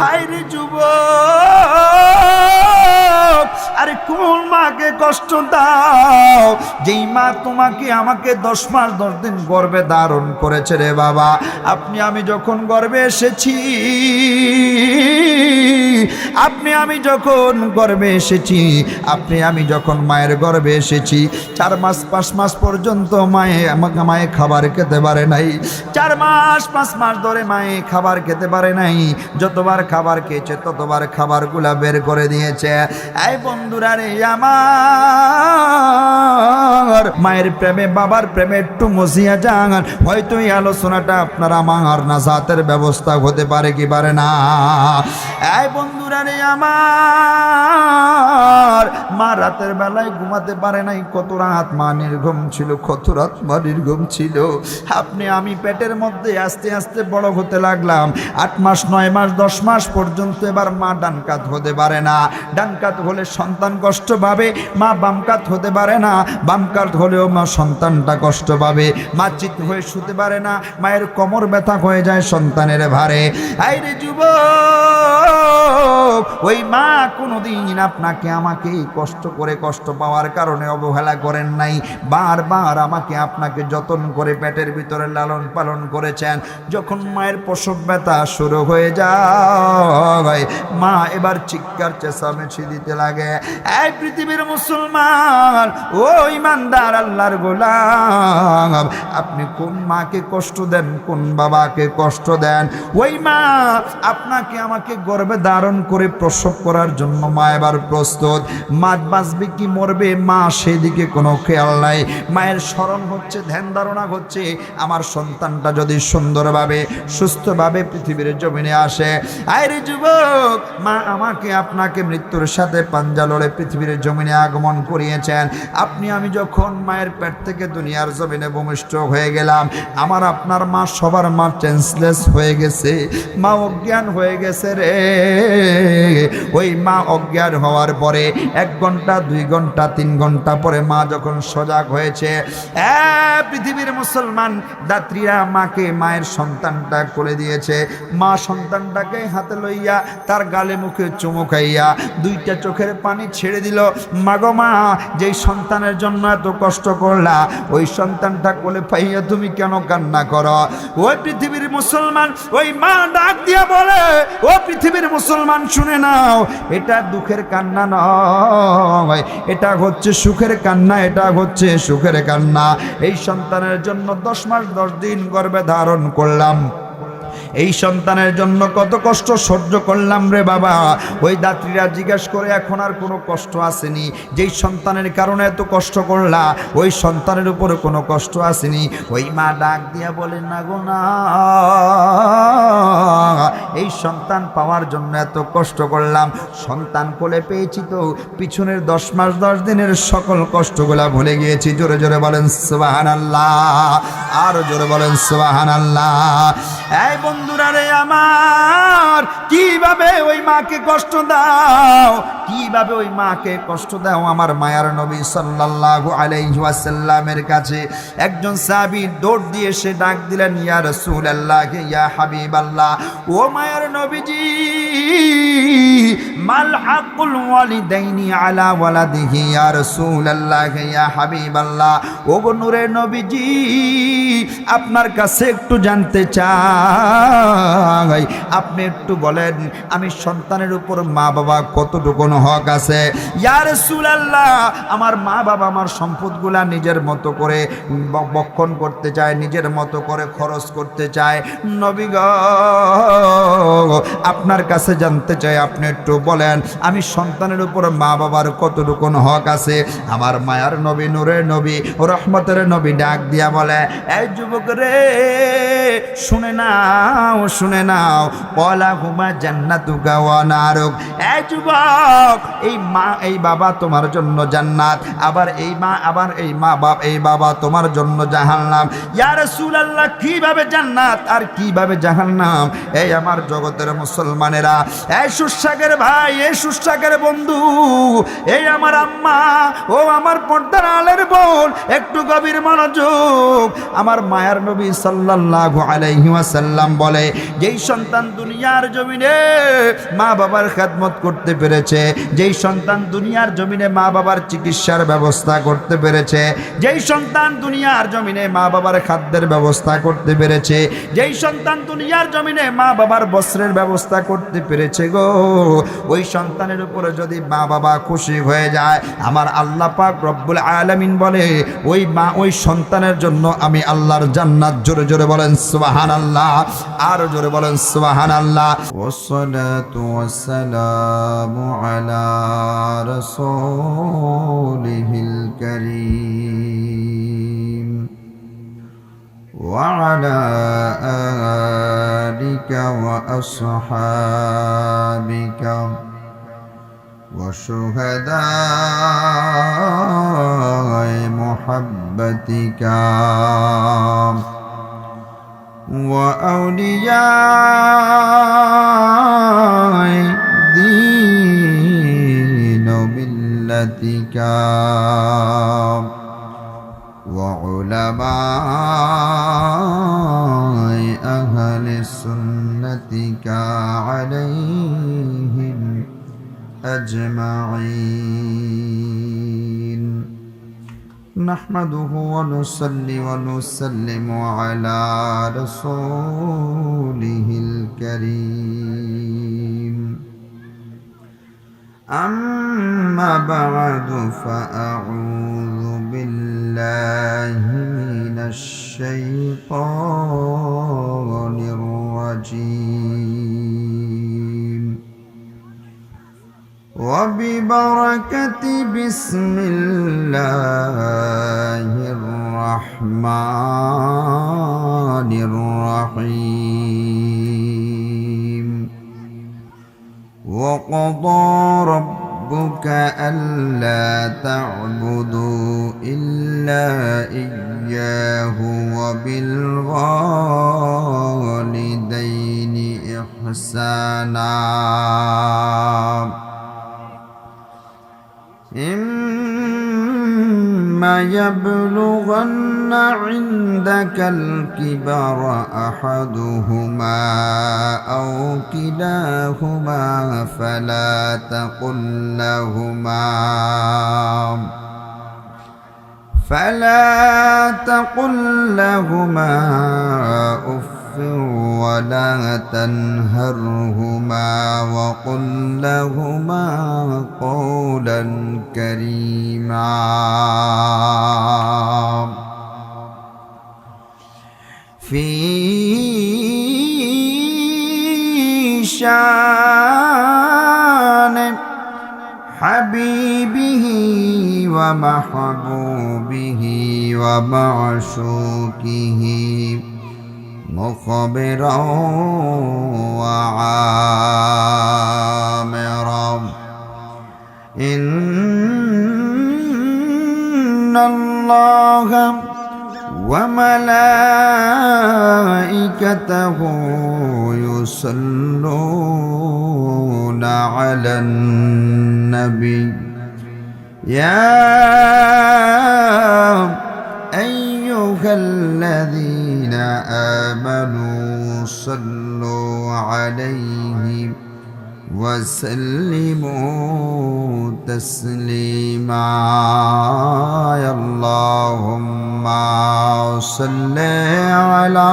হায় রে যুবক, আরে কোন মাকে কষ্ট দাও যেই মা তোমাকে আমাকে 10 মাস 10 দিন গর্ভে ধারণ করেছে রে বাবা। আপনি আমি যখন গর্ভে এসেছি, আমি যখন গর্ভে এসেছি, আমি যখন মায়ের গর্ভে এসেছি, 4 মাস 5 মাস পর্যন্ত মায়ে খাবার খেতে পারে নাই। 4 মাস 5 মাস ধরে মায়ে খাবার খেতে পারে নাই। যতবার খাবার খেয়েছে ততবার খাবারগুলা বের করে দিয়েছে। এই বন্ধুরা রে আমার, মায়ের প্রেমে বাবার প্রেমে একটু মজিয়া যান, হয়তো এই আলোচনাটা আপনার আমার নাজাতের ব্যবস্থা হতে পারে কি পারে না। এই বন্ধুরা রে আমার, মা রাতের বেলায় ঘুমাতে পারে নাই। কত রাত মা নির্ঘুম ছিল, কত রাত মা নির্ঘুম ছিল। আমি পেটের মধ্যে আস্তে আস্তে বড় হতে লাগলাম। 8 মাস 9 মাস 10 মাস পর্যন্ত এবার মা ডান কাত হতে পারে না। ডান কাত হলে সন্তান কষ্ট পাবে, মা বাম কাত হতে পারে না। বাম কাত হলেও মা সন্তানটা কষ্ট পাবে। মা চিত হয়ে শুতে পারে না, মায়ের কোমর ব্যথা হয়ে যায় সন্তানের ভারে। আইরে যুবক, ওই মা কোনোদিন আপনাকে আমাকে কষ্ট করে কষ্ট পাওয়ার কারণে অবহেলা করেন নাই। বারবার আমাকে আপনাকে যতন করে পেটের ভিতরে লালন পালন করেছেন। যখন মায়ের প্রসব ব্যথা শুরু হয়ে যায়, মা এবার চিৎকার চেঁচামেচি দিতে লাগে। এই পৃথিবীর মুসলমান, ও ইমানদার আল্লাহর গোলাম, আপনি কোন মাকে কষ্ট দেন, কোন বাবাকে কষ্ট দেন? ওই মা আপনাকে আমাকে গর্ভে ধারণ করে প্রসব করার জন্য মা এবার প্রস্তুত। মা বাঁচবে কি মরবে, মা সেদিকে কোনো খেয়াল নাই। মায়ের স্মরণ হচ্ছে, ধ্যান ধারণা হচ্ছে, আমার সন্তানটা যদি সুন্দরভাবে সুস্থভাবে পৃথিবীর জমিনে আসে। আরে যুবক, মা আমাকে আপনাকে মৃত্যুর সাথে পাঞ্জা লড়ে পৃথিবীর জমিনে আগমন করিয়েছেন। আমি যখন মায়ের পেট থেকে দুনিয়ার জমিনে ভূমিষ্ঠ হয়ে গেলাম, আমার আপনার মা সবার মা চেঞ্জলেস হয়ে গেছে, মা অজ্ঞান হয়ে গেছে রে। ওই মা অজ্ঞান হওয়ার পরে 1 ঘন্টা 2 ঘন্টা 3 ঘন্টা পরে মা যখন সজাগ হয়েছে, পৃথিবীর মুসলমান দাত্রীরা মাকে, মায়ের সন্তানটা কোলে দিয়েছে। মা সন্তানটাকে হাতে লইয়া তার গালে মুখে চুমু খাইয়া 2টা চোখের পানি ছেড়ে দিল। মাগো মা, যেই সন্তানের জন্য এত কষ্ট করলা, ওই সন্তানটা কোলে পাইয়া তুমি কেন কান্না করো? ওই পৃথিবীর মুসলমান, ওই মা ডাক দিয়া বলে, ও পৃথিবীর মুসলমান শুনে নাও, এটা দুঃখের কান্না নয়, এটা হচ্ছে সুখের কান্না, এটা হচ্ছে সুখের কান্না। এই সন্তানের জন্য 10 মাস 10 দিন গর্ভে ধারণ করলাম, এই সন্তানের জন্য কত কষ্ট সহ্য করলাম রে বাবা। ওই দাত্রীরা জিজ্ঞাসা করে, এখন আর কোনো কষ্ট আসেনি? যেই সন্তানের কারণে এত কষ্ট করলা, ওই সন্তানের উপরে কোনো কষ্ট আসেনি? ওই মা ডাক দিয়া বলে, না গো না, এই সন্তান পাওয়ার জন্য এত কষ্ট করলাম, সন্তান কোলে পেয়েছি তো পিছনের 10 মাস 10 দিনের সকল কষ্টগুলা ভুলে গিয়েছি। জোরে জোরে বলেন সুবহানাল্লাহ, আরো জোরে বলেন সুবহানাল্লাহ। এই বন্ধুরা রে আমার, কিভাবে ওই মাকে কষ্ট দাও, কিভাবে ওই মাকে কষ্ট দাও? আমার মায়ার নবী সাল্লাল্লাহু আলাইহি ওয়াসাল্লামের কাছে একজন সাহাবী দৌড় দিয়ে সে ডাক দিলেন, ইয়া রাসূলুল্লাহ, ইয়া হাবিবাল্লাহ, ও মায়ার নবীজি, মাল হাকুল ওয়ালিদাইনি আলা ওয়ালাদিহি, ইয়া রাসূলুল্লাহ, ইয়া হাবিবাল্লাহ, ও গো নূরের নবীজি, আপনার কাছে একটু জানতে চাই, আপনি একটু বলেন, আমি সন্তানের উপর মা বাবা কতটুকু হক আছে? ইয়া রাসূলুল্লাহ, আমার মা বাবা আমার সম্পদগুলা নিজের মতো করে বক্ষণ করতে চায়, নিজের মতো করে খরচ করতে চায়। নবী গো, আপনার কাছে জানতে চাই, আপনি একটু বলেন, আমি সন্তানের উপর মা বাবার কতটুকু হক আছে? আমার মায়ার নবী, নূরের নবী, রহমতের নবী ডাক দিয়া বলে, এই যুবক রে, শুনে নাও, শুনে নাও, পলা হুমা জান্নাতুকা ওয়া নারুক। এই যুবক, এই মা এই বাবা তোমার জন্য জান্নাত, আবার এই মা, আবার এই মা বাপ, এই বাবা তোমার জন্য জাহান্নাম। ইয়া রাসূলুল্লাহ, কিভাবে জান্নাত আর কিভাবে জাহান্নাম? এই আমার জগতের মুসলমানেরা, এই সুশাগের ভাই, এই সুশাকের বন্ধু, এই আমার আম্মা, ও আমার পর্দার আলের বোন, একটু গভীর মনোযোগ। আমার মায়ার নবী সাল্লাল্লাহু আলাইহি ওয়াসাল্লাম বলে, যেই সন্তান দুনিয়ার জমিনে মা বাবার খেদমত করতে পেরেছে, যেই সন্তান দুনিয়ার জমিনে মা বাবার চিকিৎসার ব্যবস্থা করতে পেরেছে, যেই সন্তান দুনিয়ার জমিনে মা বাবার খাদ্যের ব্যবস্থা করতে পেরেছে, যেই সন্তান দুনিয়ার জমিনে মা বাবার বস্ত্রের ব্যবস্থা করতে পেরেছে গো, ওই সন্তানের উপরে যদি মা বাবা খুশি হয়ে যায়, আমার আল্লাহ পাক রব্বুল আলামিন বলে, ওই মা ওই সন্তানের জন্য আমি আল্লাহর জান্নাত, জোরে জোরে বলেন সুবহানাল্লাহ, আরো জোরে বলেন সুবহানাল্লাহ। ওয়াসসালাতু ওয়াসসালামু আলা রাসূলিহিল কারীম ওয়া আলা আলিকা ওয়া আসহাবিকা وشهداء محبتك وأولياء دين ملتك وعلماء أهل سنتك عليهم أجمعين نحمده ونصلي ونسلم على رسوله الكريم أما بعد فأعوذ بالله من الشيطان الرجيم وببركة بسم الله الرحمن الرحيم وقضى ربك ألا تعبدوا إلا إياه وبالوالدين إحسانا إما يبلغن عندك الكبر أحدهما أو كلاهما فلا تقل لهما أف ولا تنهرهما وقل لهما قولا كريما في شان حبيبه ومحبوبه ومعشوقه مخبرا وعامرا إن الله وملائكته يصلون على النبي يا أيها الذين آمنوا صلوا عليه وسلموا تسليما اللهم صل على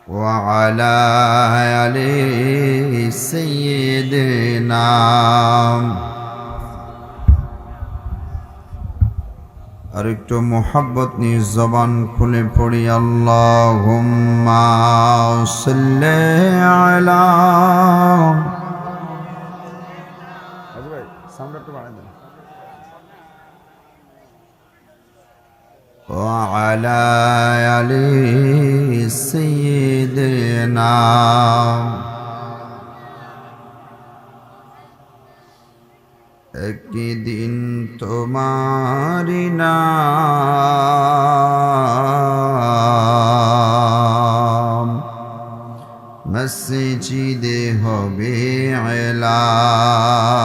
وعلى آل سيدنا আর একটু মোহাব্বত নিয়ে জবান খুলে পড়ি আল্লাহুম্মা সাল্লি আলা ভাই সাউন্ড একটু বাড়াই দেন ওয়া আলা আলি সাইয়্যিদিনা একদিন তোমারি নাম হবে এলান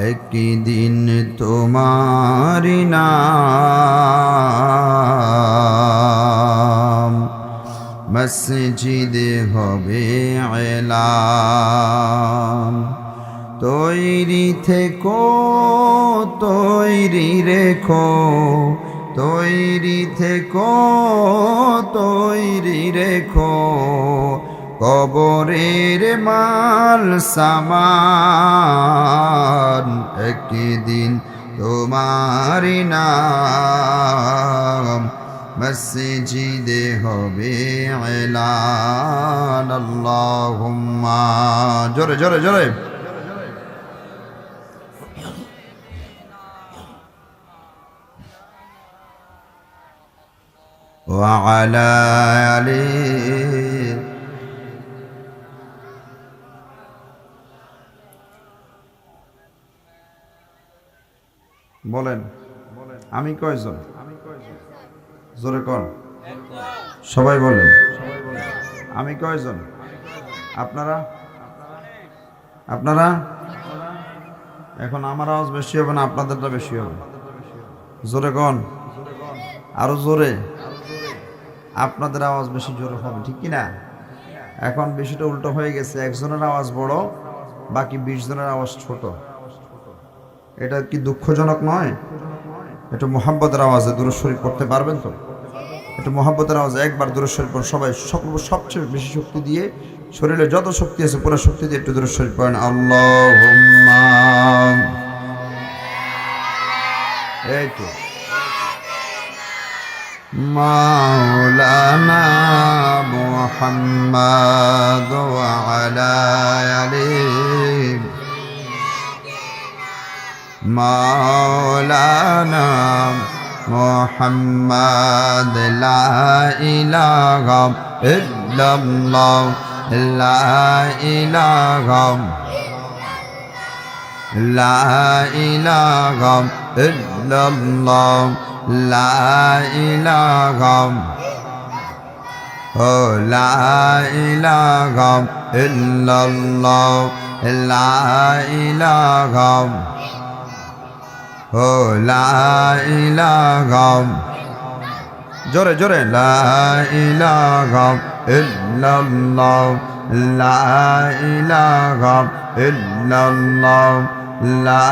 একদিন তোমার নাম মসজিদে হবে এলান তৈরি থেকো তৈরি রেখো তৈরি থেকো তৈরি রেখো কবরের মাল সামান একদিন তোমার নাম মসজিদে হবে এলান আল্লাহুম্মা জোরে জোরে জোরে وعلى آله বলেন আমি কয়জন জোরে কোন সবাই বলেন আমি কয়জন আপনারা আপনারা এখন আমার আওয়াজ বেশি হবে না আপনাদেরটা বেশি হবে জোরে কোন আরো জোরে আপনাদের আওয়াজ বেশি জোরে হবে ঠিক কি না এখন বেশিটা উল্টো হয়ে গেছে একজনের আওয়াজ বড় বাকি 20 জনের আওয়াজ ছোট এটা কি দুঃখজনক নয় এটা মুহাব্বতের আওয়াজে দুরূদ শরীফ পড়তে পারবেন তো এটা মুহাব্বতের আওয়াজে একবার দুরূদ শরীফ পড়ুন সবাই সবচেয়ে বেশি শক্তি দিয়ে শরীরে যত শক্তি আছে পুরো শক্তি দিয়ে একটু দুরূদ শরীফ পড়েন আল্লাহুম্মা এই তো মাওলানা মুহাম্মদ ওয়া আলা আলিহি মাওলানা মুহাম্মদ লা ইলাহা ইল্লাল্লাহ লা ইলাহা লা ইলাহা ইল্লাল্লাহ লা ইলাহা ও লা ইলাহা ইল্লাল্লাহ লা ইলাহা ও লা ইলাহা জোরে জোরে লা ইলাহা ইল্লাল্লাহ লা ইলাহা ইল্লাল্লাহ লা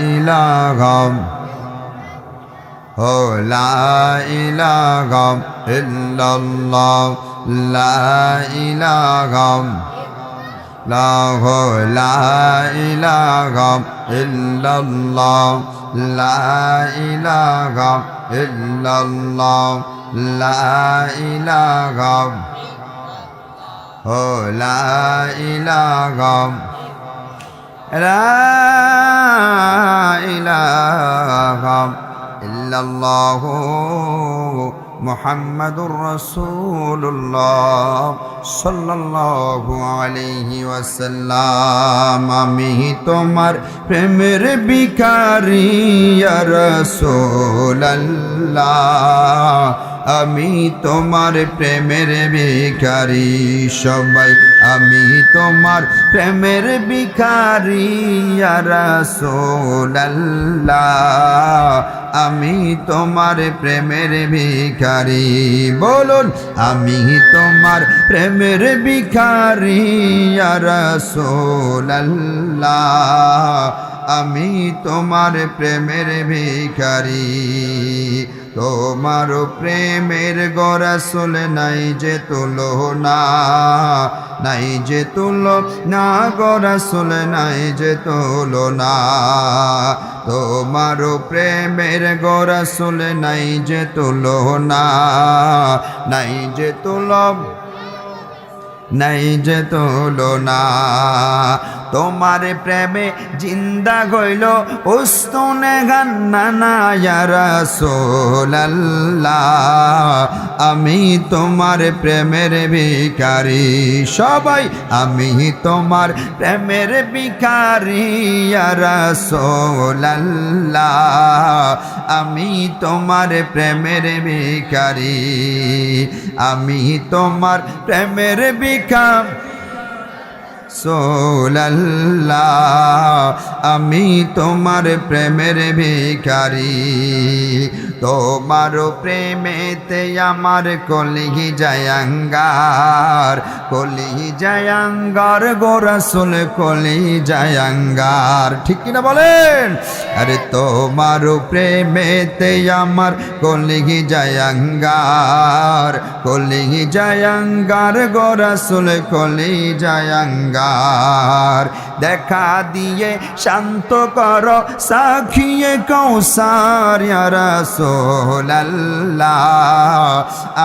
ইলাহা ও লা ইলাহা ইল্লাল্লাহ লা ইলাহা লা ইলাহা ইল্লাল্লাহ লা ইলাহা ইল্লাল্লাহ লা ইলাহা ও লা ইলাহা লা ইলাহা ইল্লাল্লাহ মুহাম্মাদুর রাসূলুল্লাহ সাল্লাল্লাহু আলাইহি ওয়াসাল্লাম আমি তোমার প্রেমের ভিখারি ইয়া রাসূলুল্লাহ আমি তোমার প্রেমের ভিখারি সবাই আমি তোমার প্রেমের ভিখারি ইয়া রাসূলুল্লাহ আমি তোমার প্রেমের ভিখারি বলুন আমি তোমার প্রেমের ভিখারি ইয়া রাসূলুল্লাহ আমি তোমার প্রেমের ভিখারি তোমার প্রেমের গরাসুল নাই যে তুলনা নাই যে তুলনা গরাসুল নাই যে তুলনা তোমার প্রেমের গরাসুল নাই যে তুলনা নাই যে নাই যে তুলনা তোমার প্রেমে জিন্দা গইল উস্তুনে গান্নানা ইয়া রাসূলুল্লাহ আমি তোমার প্রেমের ভিখারি সবাই আমি তোমার প্রেমের ভিখারি ইয়া রাসূলুল্লাহ আমি তোমার প্রেমের ভিখারি আমি তোমার প্রেমের ভিখারি আমি তোমার প্রেমের ভিখারি তোমার প্রেমেতে আমার কলিহি জায়াঙ্গার গো রাসূল কলি জায়াঙ্গার ঠিক কিনা বলেন আরে তোমার প্রেমেতে আমার কলিহি জায়াঙ্গার গো রাসূল কলি জায়াঙ্গার দেখা দিয়ে শান্ত করো সাখিয়ে কৌসার ইয়া রাসূলুল্লাহ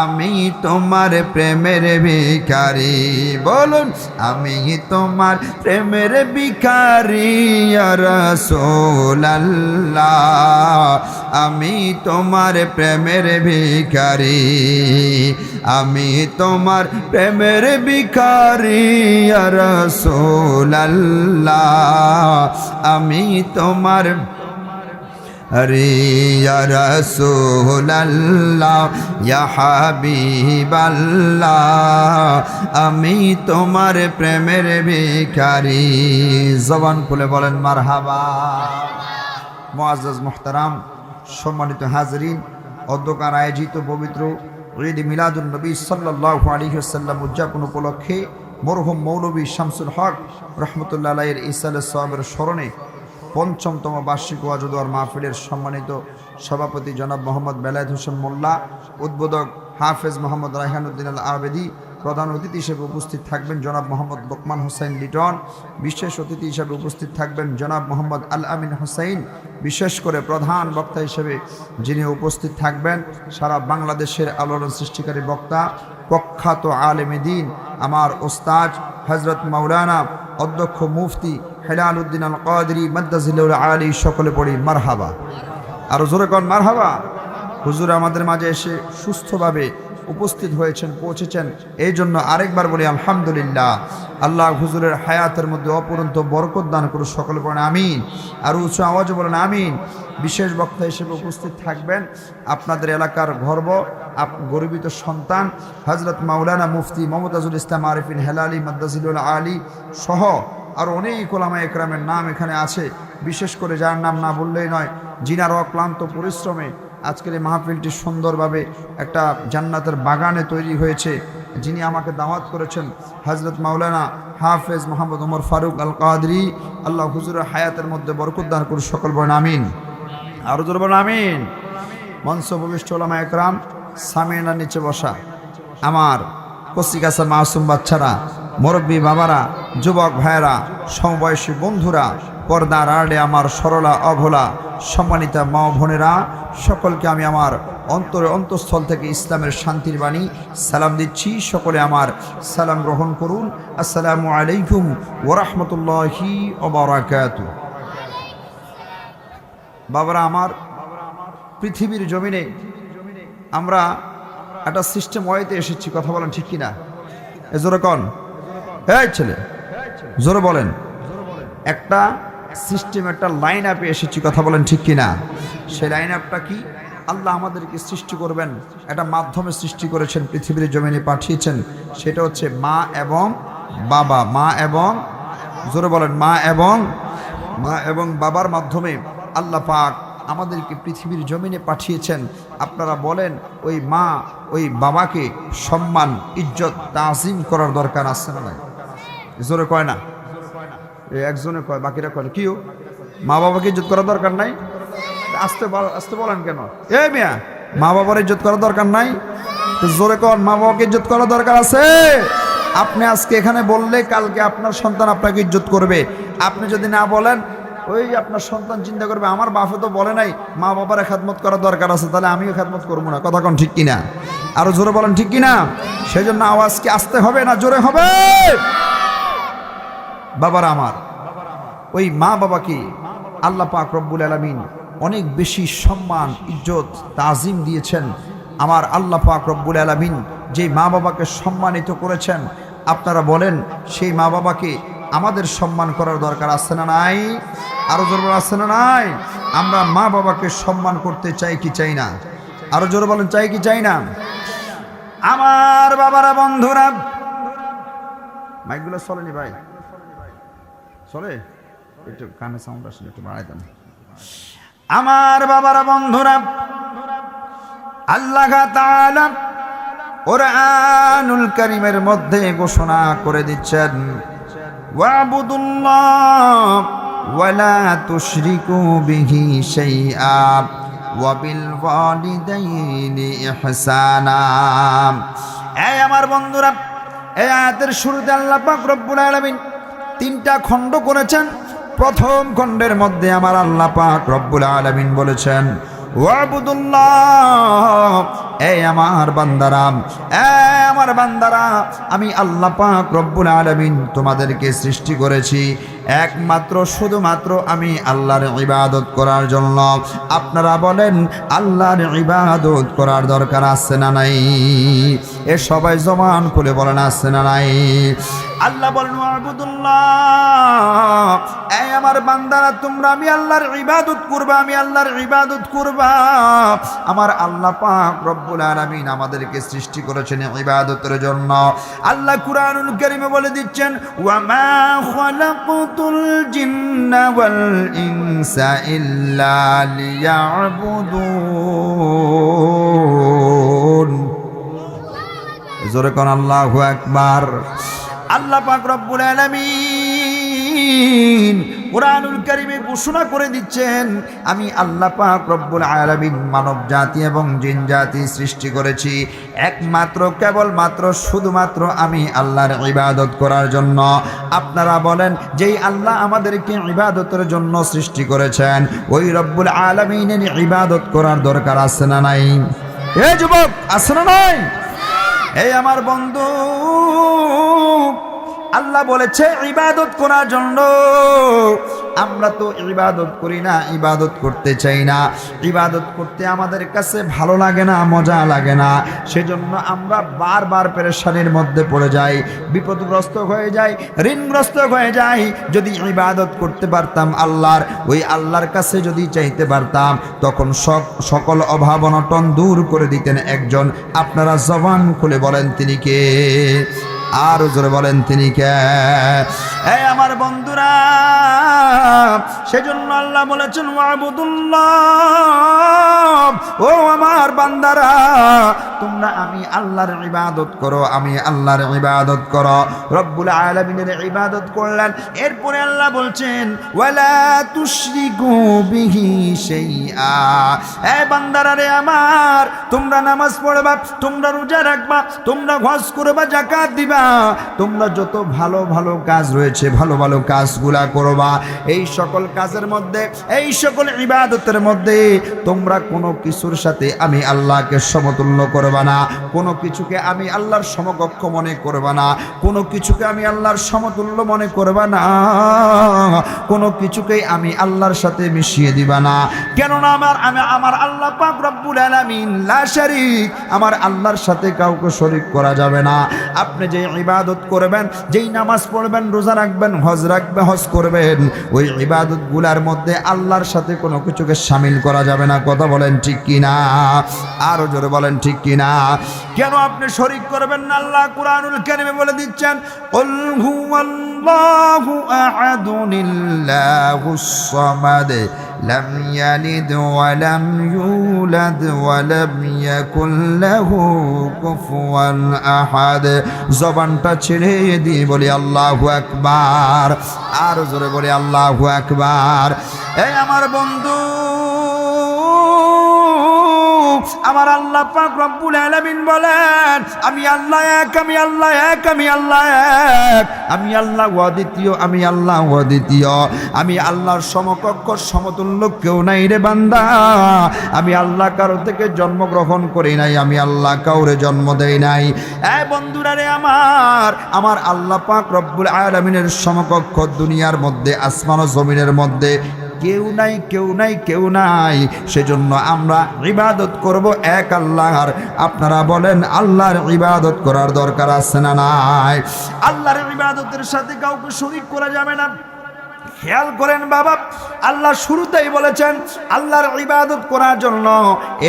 আমি তোমার প্রেমের ভিখারি বলুন আমি তোমার প্রেমের ভিখারি ইয়া রাসূলুল্লাহ আমি তোমার প্রেমের ভিখারি আমি তোমার প্রেমের ভিখারি ইয়া রাসূলুল্লাহ আমি তোমার আরে ইয়া রাসূলুল্লাহ ইয়া হাবিবাল্লাহ আমি তোমার প্রেমের ভিখারি জবান খুলে বলেন মারহাবা মুআজ্জাজ মুহতারাম সম্মানিত হাজরিন অধ্যকার আয়োজিত পবিত্র ঈদ মিলাদুন নবী সাল্লাল্লাহু আলাইহি ওয়াসাল্লাম উদযাপন উপলক্ষে মরহুম মৌলভী শামসুল হক রহমতুল্লাহ আলাইহির ইসালে সওয়াবের স্মরণে পঞ্চমতম বার্ষিক ওয়াজ ও দোয়ার মাহফিলের সম্মানিত সভাপতি জনাব মোহাম্মদ বেলায়েত হোসেন মোল্লা, উদ্বোধক হাফেজ মোহাম্মদ রায়হানুদ্দিন আল আবেদি, প্রধান অতিথি হিসেবে উপস্থিত থাকবেন জনাব মোহাম্মদ লোকমান হোসেন লিটন, বিশেষ অতিথি হিসেবে উপস্থিত থাকবেন জনাব মোহাম্মদ আল আমিন হোসেন, বিশেষ করে প্রধান বক্তা হিসেবে যিনি উপস্থিত থাকবেন সারা বাংলাদেশের আলোড়ন সৃষ্টিকারী বক্তা প্রখ্যাত আলেমে দ্বীন আমার ওস্তাদ হযরত মাওলানা অধ্যক্ষ মুফতি হেলাল উদ্দিন আল কাদরি মাদ্দাজিলুল আলী, সকলে পড়ি মারহাবা। আরো জোরে কোন মারহাবা। হুজুর আমাদের মাঝে এসে সুস্থভাবে উপস্থিত হয়েছেন, পৌঁছেছেন, এই জন্য আরেকবার বলি আলহামদুলিল্লাহ। আল্লাহ হুজুরের হায়াতের মধ্যে অপরন্ত বরকত দান করুন, সকলে পড়েন আমিন। আর উচ্চ আওয়াজে বলেন আমিন। বিশেষ বক্তা হিসেবে উপস্থিত থাকবেন আপনাদের এলাকার গর্ব, গর্বিত সন্তান হযরত মাওলানা মুফতি মমতাজুল ইসলাম আরিফিন হেলালি মাদ্দাজিলুল আলী সহ আর অনেক ওলামা একরামের নাম এখানে আছে। বিশেষ করে যার নাম না বললেই নয়, যিনার অক্লান্ত পরিশ্রমে আজকের এই মাহফিলটি সুন্দরভাবে একটা জান্নাতের বাগানে তৈরি হয়েছে, যিনি আমাকে দাওয়াত করেছেন হযরত মাওলানা হাফেজ মোহাম্মদ ওমর ফারুক আল কাদরি, আল্লাহ হুজুরের হায়াতের মধ্যে বরকত দান করুন, সকল বলেন আমিন। আরো জোরে বলেন আমিন। মঞ্চ উপবিষ্ট ওলামা একরাম, সামিনার নিচে বসা আমার কচিকাচা মাসুম বাচ্চারা, মুরব্বী বাবারা, যুবক ভাইয়েরা, সমবয়সী বন্ধুরা, পর্দার আড়ে আমার সরলা অভোলা সম্মানিতা মা বোনেরা, সকলকে আমি আমার অন্তঃস্থল থেকে ইসলামের শান্তির বাণী সালাম দিচ্ছি। সকলে আমার সালাম গ্রহণ করুন। আসসালামু আলাইকুম ওয়া রাহমাতুল্লাহি ওয়া বারাকাতুহু। বাবারা আমার, পৃথিবীর জমিনে আমরা একটা সিস্টেম ওয়াইতে এসেছি, কথা বলেন ঠিক কিনা? এ জোরে কন, এই ছেলে জোরে বলেন। একটা সিস্টেম, একটা লাইন আপে এসেছি, কথা বলেন ঠিক কিনা? সেই লাইন আপটা কি? আল্লাহ আমাদেরকে সৃষ্টি করবেন, একটা মাধ্যমে সৃষ্টি করেছেন, পৃথিবীর জমিনে পাঠিয়েছেন, সেটা হচ্ছে মা এবং বাবা। মা এবং, জোরে বলেন, মা এবং বাবার মাধ্যমে আল্লাহ পাক আমাদেরকে পৃথিবীর জমিনে পাঠিয়েছেন। আপনারা বলেন, ওই মা ওই বাবাকে সম্মান, ইজ্জত, তাজিম করার দরকার আছে না নাই? জোরে কয় না, একজনে কয়, বাকিরা কয় কিও মা বাবাকে ইজ্জত করার দরকার নাই? আস্তে বলেন কেন? এ মিয়া, মা বাবার ইজ্জত করার দরকার নাই? জোরে কন, মা বাবাকে ইজ্জত করার দরকার আছে। আপনি আজকে এখানে বললে কালকে আপনার সন্তান আপনাকে ইজ্জত করবে। আপনি যদি না বলেন, ওই আপনার সন্তান চিন্তা করবে আমার বাপে তো বলে নাই মা বাবার খেদমত করার দরকার আছে, তাহলে আমিও খেদমত করবো না। কথা কন ঠিক কিনা? আরো জোরে বলেন ঠিক কিনা? সেই জন্য আওয়াজ কি আসতে হবে না জোরে হবে? বাবারা আমার, ওই মা বাবাকে আল্লাহ পাক রব্বুল আলামিন অনেক বেশি সম্মান, ইজ্জত, তাজিম দিয়েছেন। আমার আল্লাহ পাক রব্বুল আলামিন যে মা বাবাকে সম্মানিত করেছেন, আপনারা বলেন সেই মা বাবাকে আমাদের সম্মান করার দরকার আছে না নাই? আরো জোরে বলেন আছে না নাই? আমরা মা বাবাকে সম্মান করতে চাই কি চাই না? আরো জোরে বলেন, চাই কি চাই না? আমার বাবারা, বন্ধুরা, মাইকগুলো চলেনি ভাই, চলে একটু কানে সাউন্ড আসলে একটু বাড়াই দেন। আমার বাবারা বন্ধুরা, আল্লাহ তাআলা কুরআনুল কারীমের মধ্যে ঘোষণা করে দিচ্ছেন, ওয়াবুদুল্লাহ ওয়ালা তুশরিকু বিহি শাইআ ওয়া বিল ওয়ালিদাইনি ইহসানা। এই আমার বন্ধুরা, এই আয়াতের শুরুতে আল্লাহ পাক রব্বুল আলামিন তিনটা খণ্ড করেছেন। প্রথম খণ্ডের মধ্যে আমার আল্লাহ পাক রব্বুল আলামিন বলেছেন, ওয়াবুদুল্লাহ, এই আমার বান্দারা, আমার বান্দারা, আমি আল্লাহ পাক রব্বুল আলামিন তোমাদেরকে সৃষ্টি করেছি একমাত্র শুধুমাত্র আমি আল্লাহর ইবাদত করার জন্য। আপনারা বলেন আল্লাহর ইবাদত করার দরকার আছে না নাই? এ সবাই জবান খুলে বলেন আছে না নাই? আল্লাহ বলেন ওয়াবুদুল্লাহ, এই আমার বান্দারা, তোমরা আমি আল্লাহর ইবাদত করবা, আমি আল্লাহর ইবাদত করবা। আমার আল্লাহ পাক রব্বুল আলামিন আমাদেরকে সৃষ্টি করেছেন ইবাদতের জন্য। আল্লাহ কুরআনুল কারীমে বলে দিচ্ছেন, ওয়া মা খালাকুতুল জিন্না ওয়াল ইনসা ইল্লা লিয়াবুদুন। জোরে কোন আল্লাহু আকবার। আল্লাহ পাক রব্বুল আলামিন কুরআনুল কারীমে ঘোষণা করে দিচ্ছেন, আমি আল্লাহ পাক রব্বুল আলামিন মানব জাতি এবং জিন জাতি সৃষ্টি করেছি একমাত্র কেবলমাত্র শুধুমাত্র আমি আল্লাহর ইবাদত করার জন্য। আপনারা বলেন, যেই আল্লাহ আমাদেরকে ইবাদতের জন্য সৃষ্টি করেছেন, ওই রব্বুল আলামিনের ইবাদত করার দরকার আছে না নাই? এ যুবক, আছে না নাই? এই আমার বন্ধু, আল্লাহ বলেছে ইবাদত করার জন্য। আমরা তো ইবাদত করি না, ইবাদত করতে চাই না, ইবাদত করতে আমাদের কাছে ভালো লাগে না, মজা লাগে না। সেজন্য আমরা বারবার পেরেশানির মধ্যে পড়ে যাই, বিপদগ্রস্ত হয়ে যাই, ঋণগ্রস্ত হয়ে যাই। যদি ইবাদত করতে পারতাম আল্লাহর, ওই আল্লাহর কাছে যদি চাইতে পারতাম, তখন সকল অভাব অনটন দূর করে দিতেন একজন। আপনারা জবান খুলে বলেন তিনি কে? আর জোরে বলেন তিনি কে? এই আমার বন্ধুরা, সেজন্য আল্লাহ বলেছেন, ওয়াবুদুল্লাহ, ও আমার বান্দারা, তোমরা আমি আল্লাহর ইবাদত করো, আমি আল্লাহর ইবাদত করো। রব্বুল আলামিনের ইবাদত করলেন। এরপরে আল্লাহ বলছেন, ওয়ালা তুশরিকু বিহি শাইআ। এই বান্দারা রে আমার, তোমরা নামাজ পড়বা, তোমরা রোজা রাখবা, তোমরা হজ করবা, যাকাত দিবা, তোমরা যত ভালো ভালো কাজ রয়েছে ভালো ভালো কাজগুলা করবা। এই সকল কাজের মধ্যে, এই সকল ইবাদতের মধ্যে তোমরা কোনো কিছুর সাথে আমি আল্লাহকে সমতুল্য করবা না, কোনো কিছুকে আমি আল্লাহর সমকক্ষ মনে করবা না, কোনো কিছুকে আমি আল্লাহর সমতুল্য মনে করবা না, কোনো কিছুকেই আমি আল্লাহর সাথে মিশিয়ে দিবা না। কেননা আমার আল্লাহ পাক রব্বুল আলামিন লা শারীক, আমার আল্লাহর সাথে কাউকে শরীক করা যাবে না। আপনি যে ইবাদত করবেন, যেই নামাজ পড়বেন, রোজা রাখবেন, হজ করবেন, ওই ইবাদতগুলোর মধ্যে আল্লাহর সাথে কোনো কিছুকে শামিল করা যাবে না। কথা বলেন ঠিক কিনা? আরো জোরে বলেন ঠিক কিনা? কেন আপনি শরীক করবেন না? আল্লাহ কুরআনুল কারীমে বলে দিচ্ছেন, কুল হুয়াল্লাহু আহাদুল্লাহুস সামাদ লাম ইয়ালিদ ওয়া লাম ইউলাদ ওয়া লাম ইয়াকুল লাহু কুফুয়ান আহাদ। জবানটা ছেড়ে দিয়ে বলি আল্লাহু আকবার। আর জোরে বলি আল্লাহু আকবার। এই আমার বন্ধু, আমার আল্লাহ পাক রব্বুল আলামিন বলেন, আমি আল্লাহ এক, আমি আল্লাহ এক, আমি আল্লাহ এক, আমি আল্লাহ অদ্বিতীয়, আমি আল্লাহ অদ্বিতীয়, আমি আল্লাহর সমকক্ষ সমতুল্য কেউ নাই রে বান্দা। আমি আল্লাহ কারো থেকে জন্মগ্রহণ করি নাই, আমি আল্লাহ কাউরে জন্ম দেই নাই। বন্ধুরা রে আমার আল্লাহ পাক রব্বুল আলামিনের সমকক্ষ দুনিয়ার মধ্যে, আসমান ও জমিনের মধ্যে কেউ নাই, কেউ নাই, কেউ নাই। সেজন্য আমরা ইবাদত করব এক আল্লাহর। আপনারা বলেন আল্লাহর ইবাদত করার দরকার আছে না নাই? আল্লাহর ইবাদতের সাথে কাউকে শরীক করা যাবে না। খেয়াল করেন বাবা, আল্লাহ শুরুতেই বলেছেন আল্লাহর ইবাদত করার জন্য,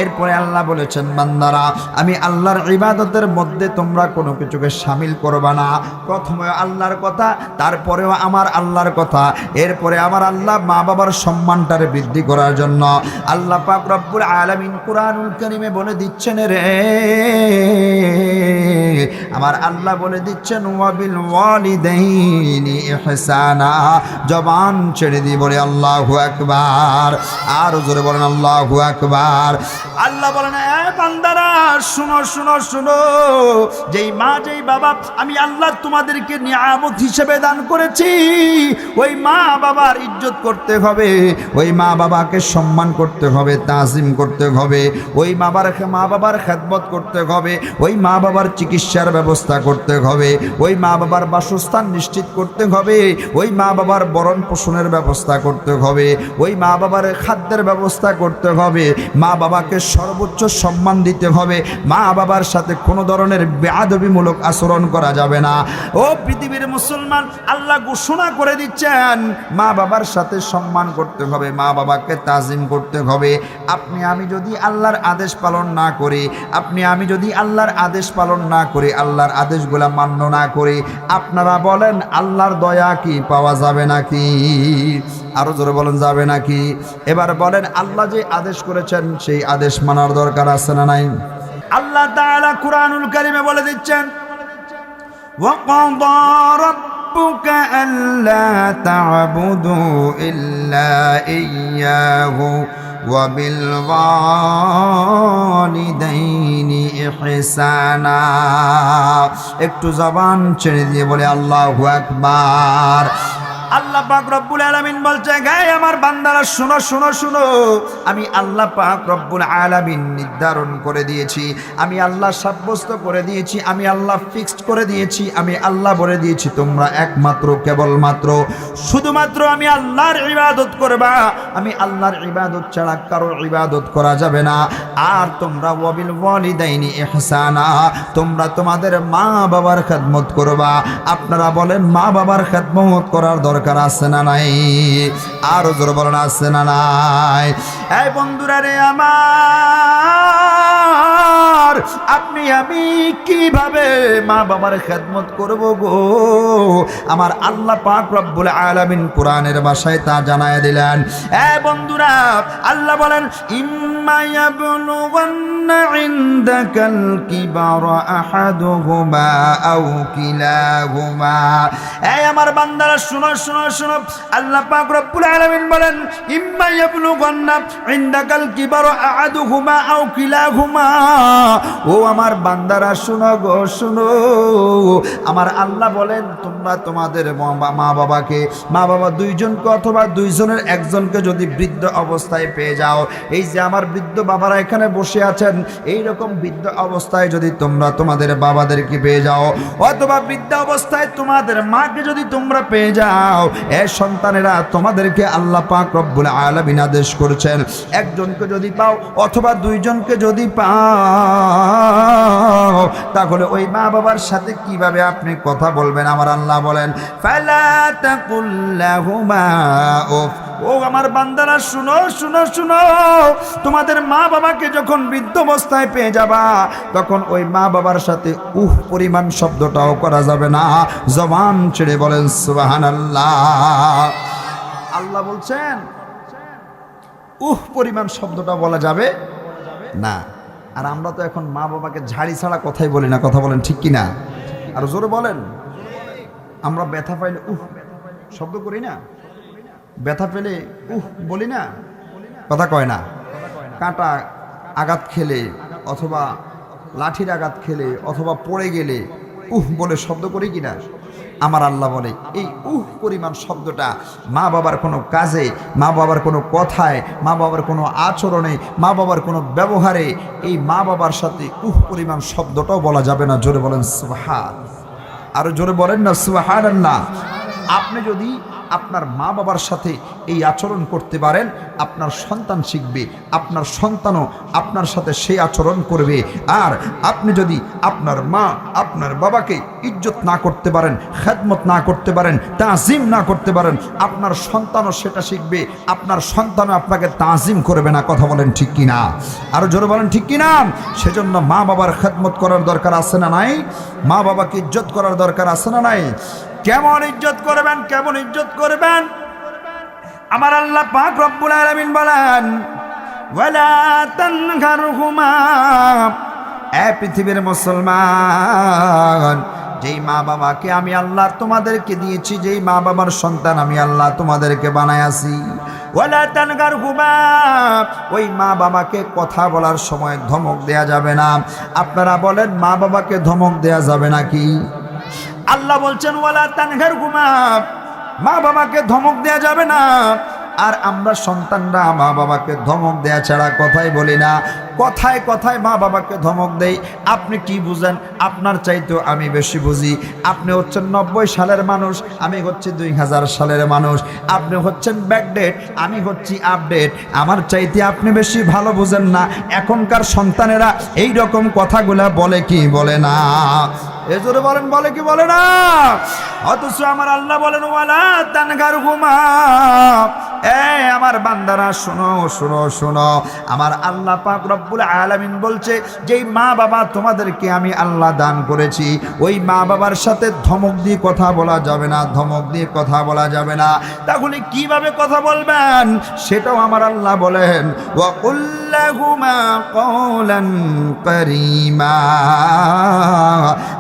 এরপরে আল্লাহ বলেছেন বান্দারা আমি আল্লাহর ইবাদতের মধ্যে তোমরা কোনো কিছুকে শামিল করবা না। প্রথমে আল্লাহর কথা, তারপরেও আমার আল্লাহর কথা, এরপরে আমার আল্লাহ মা বাবার সম্মানটারে বৃদ্ধি করার জন্য আল্লাহ পাক রব্বুল আলামিন কুরআনুল কারীমে বলে দিচ্ছেন রে, আমার আল্লাহ বলে দিচ্ছেন ওয়াবিল ওয়ালিদাইনি ইহসানা। জবান ছেড়ে দিয়ে বলে আল্লাহু আকবার, আর জোরে বলেন আল্লাহু আকবার। আল্লাহ বলেন এ বান্দারা শুনো শুনো শুনো, যেই মা যেই বাবা আমি আল্লাহ তোমাদেরকে নিয়ামত হিসেবে দান করেছি, ওই মা বাবার ইজ্জত করতে হবে, ওই মা বাবাকে সম্মান করতে হবে, তাজিম করতে হবে, ওই মা বাবার খেদমত করতে হবে, ওই মা বাবার চিকিৎসার ব্যবস্থা করতে হবে, ওই মা বাবার বাসস্থান নিশ্চিত করতে হবে, ওই মা বাবার ভরণ পোষণের ব্যবস্থা করতে হবে, ওই মা বাবার খাদ্যের ব্যবস্থা করতে হবে, মা বাবাকে সর্বোচ্চ সম্মান দিতে হবে, মা বাবার সাথে কোনো ধরনের বেয়াদবিমূলক আচরণ করা যাবে না। ও পৃথিবীর মুসলমান, আল্লাহ ঘোষণা করে দিচ্ছেন মা বাবার সাথে সম্মান করতে হবে, মা বাবাকে তাজিম করতে হবে। আপনি আমি যদি আল্লাহর আদেশ পালন না করি, আপনি আমি যদি আল্লাহর আদেশ পালন না করি, আল্লাহর আদেশগুলা মান্য না করি, আপনারা বলেন আল্লাহর দয়া কি পাওয়া যাবে নাকি? আরো জোরে বলেন যাবে নাকি? এবার বলেন আল্লাহ যে আদেশ করেছেন সেই আদেশ মানার দরকার আছে না নাই? আল্লাহ তাআলা কুরআনুল কারীমে বলে দিচ্ছেন ওয়াকাদা রাব্বুকা আল্লা তা'বুদু ইল্লা ইয়্যাহু ওয়া বিল ওয়ালিদাইনি ইহসানা। একটু জবান ছেড়ে দিয়ে বলে আল্লাহু আকবার। আল্লাহ পাক রব্বুল আলামিন বলছে গায়ে আমার বান্দারা শুনো শুনো শুনো, আমি আল্লাহ পাক রব্বুল আলামিন নির্ধারণ করে দিয়েছি, আমি আল্লাহ সাব্যস্ত করে দিয়েছি, আমি আল্লাহ ফিক্সড করে দিয়েছি, আমি আল্লাহ বলে দিয়েছি তোমরা একমাত্র কেবলমাত্র শুধুমাত্র আমি আল্লাহর ইবাদত করবা, আমি আল্লাহর ইবাদত ছাড়া কারোর ইবাদত করা যাবে না। আর তোমরা ওয়াবিল ওয়ালিদাইনি ইহসানা, তোমরা তোমাদের মা বাবার খেদমত করবা। আপনারা বলেন মা বাবার খেদমত করার দরকার আছে না নাই? আরো জোরে বলেন আছে না নাই? এই বন্ধুরা রে আমার, আপনি আমি কিভাবে মা বাবার খেদমত করব গো? আমার আল্লাহ পাক রব্বুল আলামিন কোরআনের ভাষায় তা জানায় দিলেন। এই বন্ধুরা, আল্লাহ বলেন ইম্মা ইয়াবলুগান্না ইনদাকাল কিবারা আহাদুহুমা আও কিলাহুমা। এই আমার বান্দারা শুনো শুনো শুনো, আল্লাহ পাক রব্বুল আলামিন বলেন ইম্মা ইয়াবলুগান্না ইনদাকাল কিবারা আহাদুহুমা আও কিলাহুমা। ও আমার বান্দারা শুনো গো শুনো, আমার আল্লাহ বলেন তোমরা তোমাদের মা বাবা দুইজনকে অথবা দুইজনের একজনকে যদি বৃদ্ধ অবস্থায় পেয়ে যাও, এই যে আমার বৃদ্ধ বাবারা এখানে বসে আছেন, এই রকম বৃদ্ধ অবস্থায় যদি তোমরা তোমাদের বাবাদেরকে পেয়ে যাও, অথবা বৃদ্ধ অবস্থায় তোমাদের মাকে যদি তোমরা পেয়ে যাও, এ সন্তানেরা তোমাদেরকে আল্লাহ পাক রব্বুল আলামিন আদেশ করেছেন একজনকে যদি পাও অথবা দুইজনকে যদি পাও, তাহলে ওই মা বাবার সাথে কিভাবে আপনি কথা বলবেন? আমার আল্লাহ বলেন ফালা তাকুল লাহুমা উফ। ও আমার বান্দারা শুনো শুনো শুনো, তোমাদের মা বাবাকে যখন বৃদ্ধ অবস্থায় পেয়ে যাবা, তখন ওই মা বাবার সাথে উহ পরিমাণ শব্দটাও করা যাবে না। জবান ছেড়ে বলেন সুবহানাল্লাহ। আল্লাহ বলছেন উহ পরিমাণ শব্দটা বলা যাবে না। আর আমরা তো এখন মা বাবাকে ঝাড়ি ছাড়া কথাই বলি না, কথা বলেন ঠিক কিনা? আর জোরে বলেন। আমরা ব্যথা পাইলে উহ শব্দ করি না, ব্যথা পেলে উহ বলি না, কথা কয় না। কাঁটা আঘাত খেলে অথবা লাঠির আঘাত খেলে অথবা পড়ে গেলে উহ বলে শব্দ করি কিনা? আমার আল্লাহ বলে এই উহ পরিমাণ শব্দটা মা বাবার কোনো কাজে, মা বাবার কোনো কথায়, মা বাবার কোনো আচরণে, মা বাবার কোনো ব্যবহারে এই মা বাবার সাথে উহ পরিমাণ শব্দটাও বলা যাবে না। জোরে বলেন সুবহান। আরো জোরে বলেন না সুবহানাল্লাহ। আপনি যদি আপনার মা বাবার সাথে এই আচরণ করতে পারেন, আপনার সন্তান শিখবে, আপনার সন্তানও আপনার সাথে সেই আচরণ করবে। আর আপনি যদি আপনার মা আপনার বাবাকে ইজ্জত না করতে পারেন, খেদমত না করতে পারেন, তাজিম না করতে পারেন, আপনার সন্তানও সেটা শিখবে, আপনার সন্তানও আপনাকে তাজিম করবে না। কথা বলেন ঠিক কিনা? আরো জোরে বলেন ঠিক কিনা? সেজন্য মা বাবার খেদমত করার দরকার আছে না নাই? মা বাবাকে ইজ্জত করার দরকার আছে না নাই? কেমন ইজ্জত করবেন, কেমন ইজ্জত করবেন? আমার আল্লাহ পাক রব্বুল আলামিন বলেন, ওয়ালা তানহারহুমা, এ পৃথিবীর মুসলমান, যেই মা বাবাকে আমি আল্লাহ তোমাদেরকে দিয়েছি, যেই মা বাবার সন্তান আমি আল্লাহ তোমাদেরকে বানাইছি, ওয়ালা তানহারহুমা, ওই মা বাবাকে কথা বলার সময় ধমক দেয়া যাবে না। আপনারা বলেন মা বাবাকে ধমক দেয়া যাবে নাকি? আল্লাহ বলছেন ওয়ালা তানহারহুমা, মা বাবাকে ধমক দেয়া যাবে না। আর আমরা সন্তানরা মা বাবাকে ধমক দেয়া ছাড়া কথাই বলি না, কথায় কথায় মা বাবাকে ধমক দেই। আপনি কি বুঝেন? আপনার চাইতেও আমি বেশি বুঝি। আপনি হচ্ছেন 90 সালের মানুষ, আমি হচ্ছি 2000 সালের মানুষ। আপনি হচ্ছেন ব্যাকডেট, আমি হচ্ছি আপডেট। আমার চাইতে আপনি বেশি ভালো বুঝেন না। এখনকার সন্তানেরা এই রকম কথাগুলা বলে কি বলে না? এজোরে বলেন, বলে কি বলে না? অথচ আমার আল্লাহ বলেন ওয়ালা তানহারহুমা, আমার বান্দারা শোনো শোনো শোনো, আমার আল্লাহ পাক রব্বুল আলামিন বলছে যেই মা বাবা তোমাদেরকে আমি আল্লাহ দান করেছি, ওই মা বাবার সাথে ধমক দিয়ে কথা বলা যাবে না, ধমক দিয়ে কথা বলা যাবে না। তাহলে কিভাবে কথা বলবেন সেটাও আমার আল্লাহ বলেন, ওয়া কুল লাহুমা কওলান কারীমা।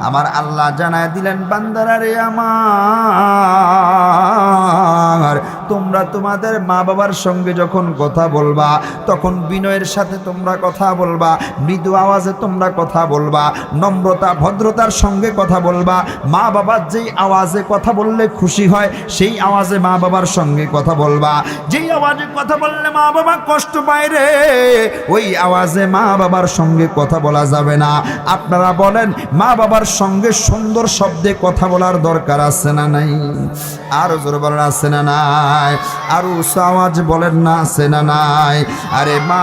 আমার আল্লাহ জানায় দিলেন, বান্দারা রে আমার, তোমরা তোমাদের মা বাবার সঙ্গে যখন কথা বলবা তখন বিনয়ের সাথে তোমরা কথা বলবা, মৃদু আওয়াজে তোমরা কথা বলবা, নম্রতা ভদ্রতার সঙ্গে কথা বলবা। মা বাবার যেই আওয়াজে কথা বললে খুশি হয় সেই আওয়াজে মা বাবার সঙ্গে কথা বলবা। যেই আওয়াজে কথা বললে মা বাবা কষ্ট পায় রে, ওই আওয়াজে মা বাবার সঙ্গে কথা বলা যাবে না। আপনারা বলেন মা বাবার সঙ্গে সুন্দর শব্দে কথা বলার দরকার আছে না নাই? আরো জোরে বলেন আছে না নাই? আরো উচ্চ আওয়াজ বলেন না আছে না নাই? আরে মা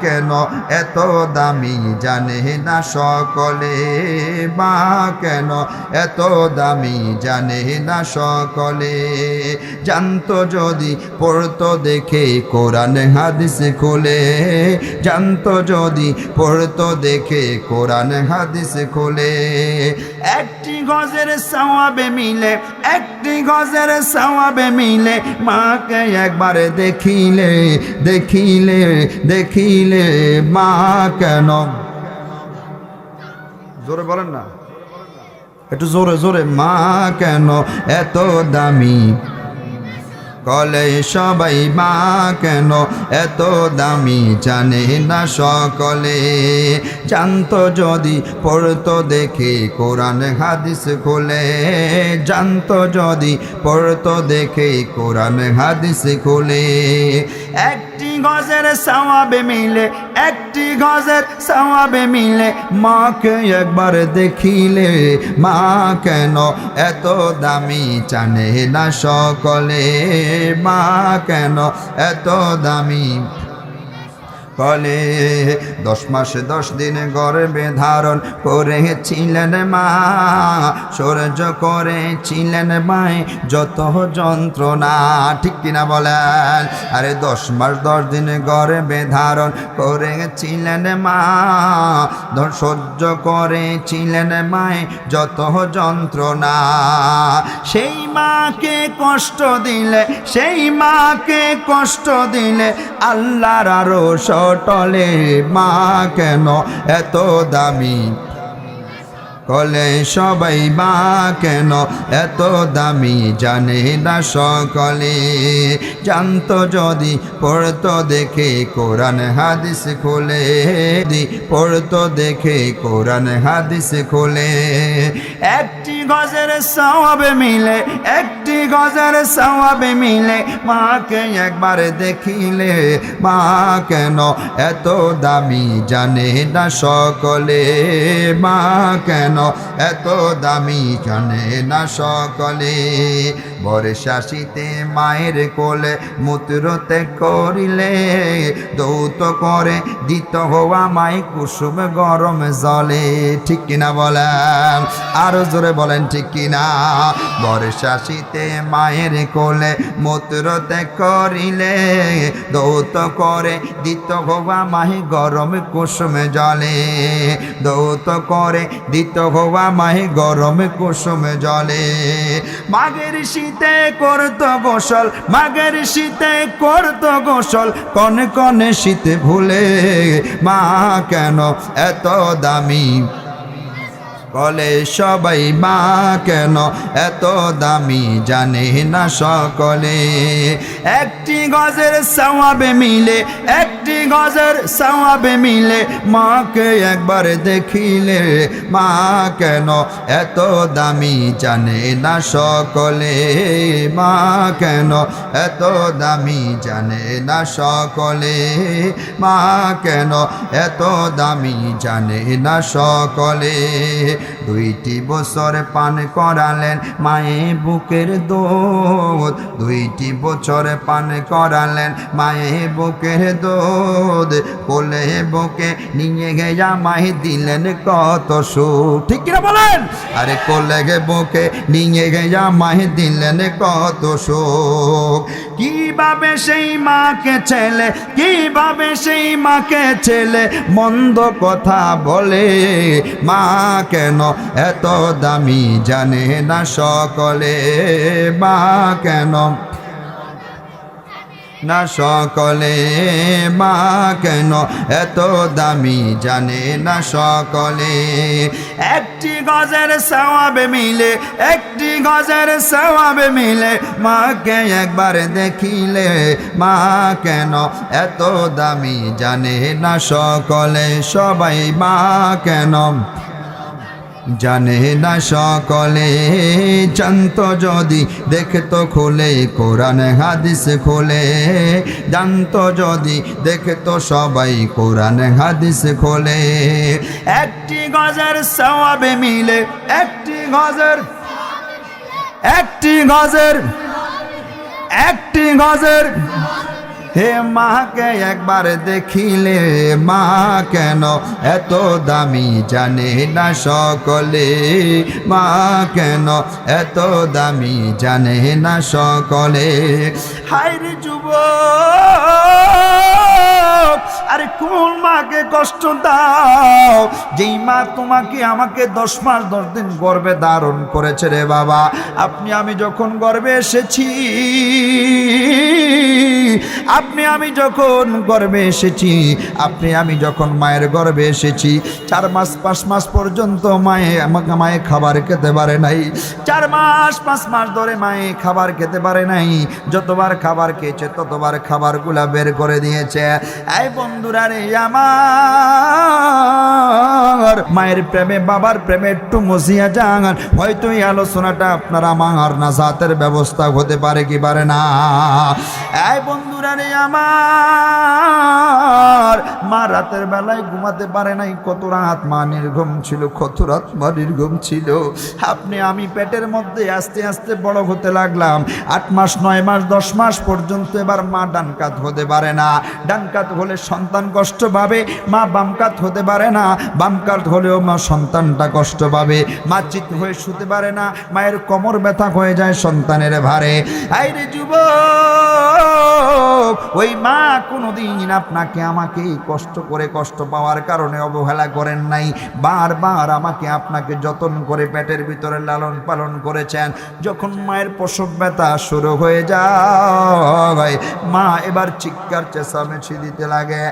কেন এত দামি জানে না সকলে, মা কেন এত দামি জানে না সকলে। জানতো যদি পড়তো দেখে কোরআন হাদিস খুলে, জানতো যদি পড়তো দেখে কোরআন হাদিস খুলে। একটি গজের সওয়াবে মিলে, একটি গজের সওয়াবে মিলে, মাকে একবার দেখিলে দেখিলে দেখিলে, মা কেন, জোরে বলেন না, একটু জোরে জোরে, মা কেন এত দামি কলে সবাই, মা কেন এত দামি জানে না সকলে। জানতো যদি পড়তো দেখে কোরআন হাদিস খুলে, জানতো যদি পড়তো দেখে কোরআন হাদিস খুলে। একটি গজের সওয়াবে মিলে, একটি গজের সওয়াবে মিলে, মাকে একবার দেখিলে, মা কেন এত দামি জানে না সকলে, মা কেন এত দামি কলে। 10 মাস 10 দিন গর্ভে ধারণ করেছিলেন মা, সহ্য করেছিলেন মায়ে যত যন্ত্রণা। ঠিক কিনা বলেন? আরে 10 মাস 10 দিন গর্ভে ধারণ করেছিলেন মা, সহ্য করেছিলেন মায়ে যত যন্ত্রণা। সেই মাকে কষ্ট দিলে, সেই মাকে কষ্ট দিলে আল্লাহর আরো টলে, মা কেন এত দামি কলে সবাই, মা কেন এত দামি জানে না সকলে। জানতো যদি পড়তো দেখে কোরআন হাদিস খুলে, পড়তো দেখে কোরআন হাদিস খুলে। একটি গজের সওয়াবে মিলে, একটি গজের সওয়াবে মিলে, মাকে একবার দেখিলে, মা কেন এত দামি জানে না সকলে, মা কেন এত দামি জানে না সকলে। বর্ষা শীতে মায়ের কোলে মূত্রতে করিলে দৌত করে দিত হওয়া মাই কুসুম গরম জলে। ঠিক কিনা বলেন, আরো জোরে বলেন ঠিক কিনা। বর্ষা শীতে মায়ের কোলে মূত্রতে করিলে দৌত করে দিত হওয়া মাহি গরম কুসুম জলে। দৌত করে দিত হওয়া মাহি গরম কুসুম জলে। মাঘের শীতে করত গোসল, মাঘের শীতে করত গোসল, কনে কনে শীতে ভুলে মা কেন এত দামি বলে সবাই মা কেন এত দামি জানে না সকলে। একটি গজের সওয়াবে মিলে, একটি গজের সওয়াবে মিলে মাকে একবার দেখিলে মা কেন এত দামি জানে না সকলে। মা কেন এত দামি জানে না সকলে। মা কেন এত দামি জানে না সকলে। 2টি বছর পান করালেন মায়ে বুকের দুধ, 2টি বছর পান করালেন মায়ে বুকের দুধ। কোলে বুকে নিয়ে গিয়া মাই দিলেন কত সুখ। ঠিক কিনা বলেন, আরে কোলে বুকে নিয়ে গিয়া মাই দিলেন কত সুখ। কিভাবে সেই মাকে ছেলে, কিভাবে সেই মাকে ছেলে মন্দ কথা বলে মা কেন এত দামি জানে না সকলে। মা কেন না সকলে। মা কেন এত দামি জানে না সকলে। একটি গজের সওয়াবে মিলে, একটি গজের সওয়াবে মিলে মাকে একবার দেখিলে মা কেন এত দামি জানে না সকলে। সবাই মা কেন জানে না সকলে। জানতো যদি দেখতো খুলে কোরআন হাদিস খুলে, জানতো যদি দেখতো সবাই কোরআন হাদিস খোলে। একটি গজের সওয়াবে মিলে, একটি গজের, একটি গজের, একটি গজের। হে মাকে একবার দেখিলে মা কেন এত দামি জানে না সকলে। মা কেন এত দামি জানে না সকলে। হায়রে যুবক, আরে কোন মাকে কষ্ট দাও যেই মা তোমাকে আমাকে 10 মাস 10 দিন গর্ভে ধারণ করেছে রে বাবা। আপনি আমি যখন গর্ভে এসেছি, আপনি আমি যখন গর্ভে এসেছি, আপনি আমি যখন মায়ের গর্ভে এসেছি 4 মাস 5 মাস পর্যন্ত মায়ে খাবার খেতে পারে নাই। 4 মাস 5 মাস ধরে মায়ে খাবার খেতে পারে নাই। যতবার খাবার খেয়েছে ততবার খাবারগুলা বের করে দিয়েছে। এই বন্ধুরা রে আমার, মায়ের প্রেমে বাবার প্রেমে একটু মজিয়া যান। হয়তো এই আলোচনাটা আপনার আমার নাজাতের ব্যবস্থা হতে পারে কি পারে না। এই বন্ধুরা রে আমার, মা রাতের বেলায় ঘুমাতে পারে নাই। কত রাত মা নির্ঘুম ছিল, কত রাত মা নির্ঘুম ছিল। আপনি আমি পেটের মধ্যে আস্তে আস্তে বড় হতে লাগলাম। 8 মাস 9 মাস 10 মাস পর্যন্ত এবার মা ডান কাত হতে পারে না। ডান কাত হলে সন্তান কষ্ট পাবে, মা বাম কাত হতে পারে না। বাম কাত হলেও মা সন্তানটা কষ্ট পাবে। মা চিত হয়ে শুতে পারে না, মায়ের কোমর ব্যথা হয়ে যায় সন্তানের ভারে। আইরে যুবক, ওই মা কোনোদিন আপনাকে আমাকে কষ্ট করে কষ্ট পাওয়ার কারণে অবহেলা করেন নাই। বারবার আমাকে আপনাকে যতন করে পেটের ভিতরে লালন পালন করেছেন। যখন মায়ের প্রসব ব্যথা শুরু হয়ে যায়, মা এবার চিৎকার চেঁচামেচি দিতে লাগে।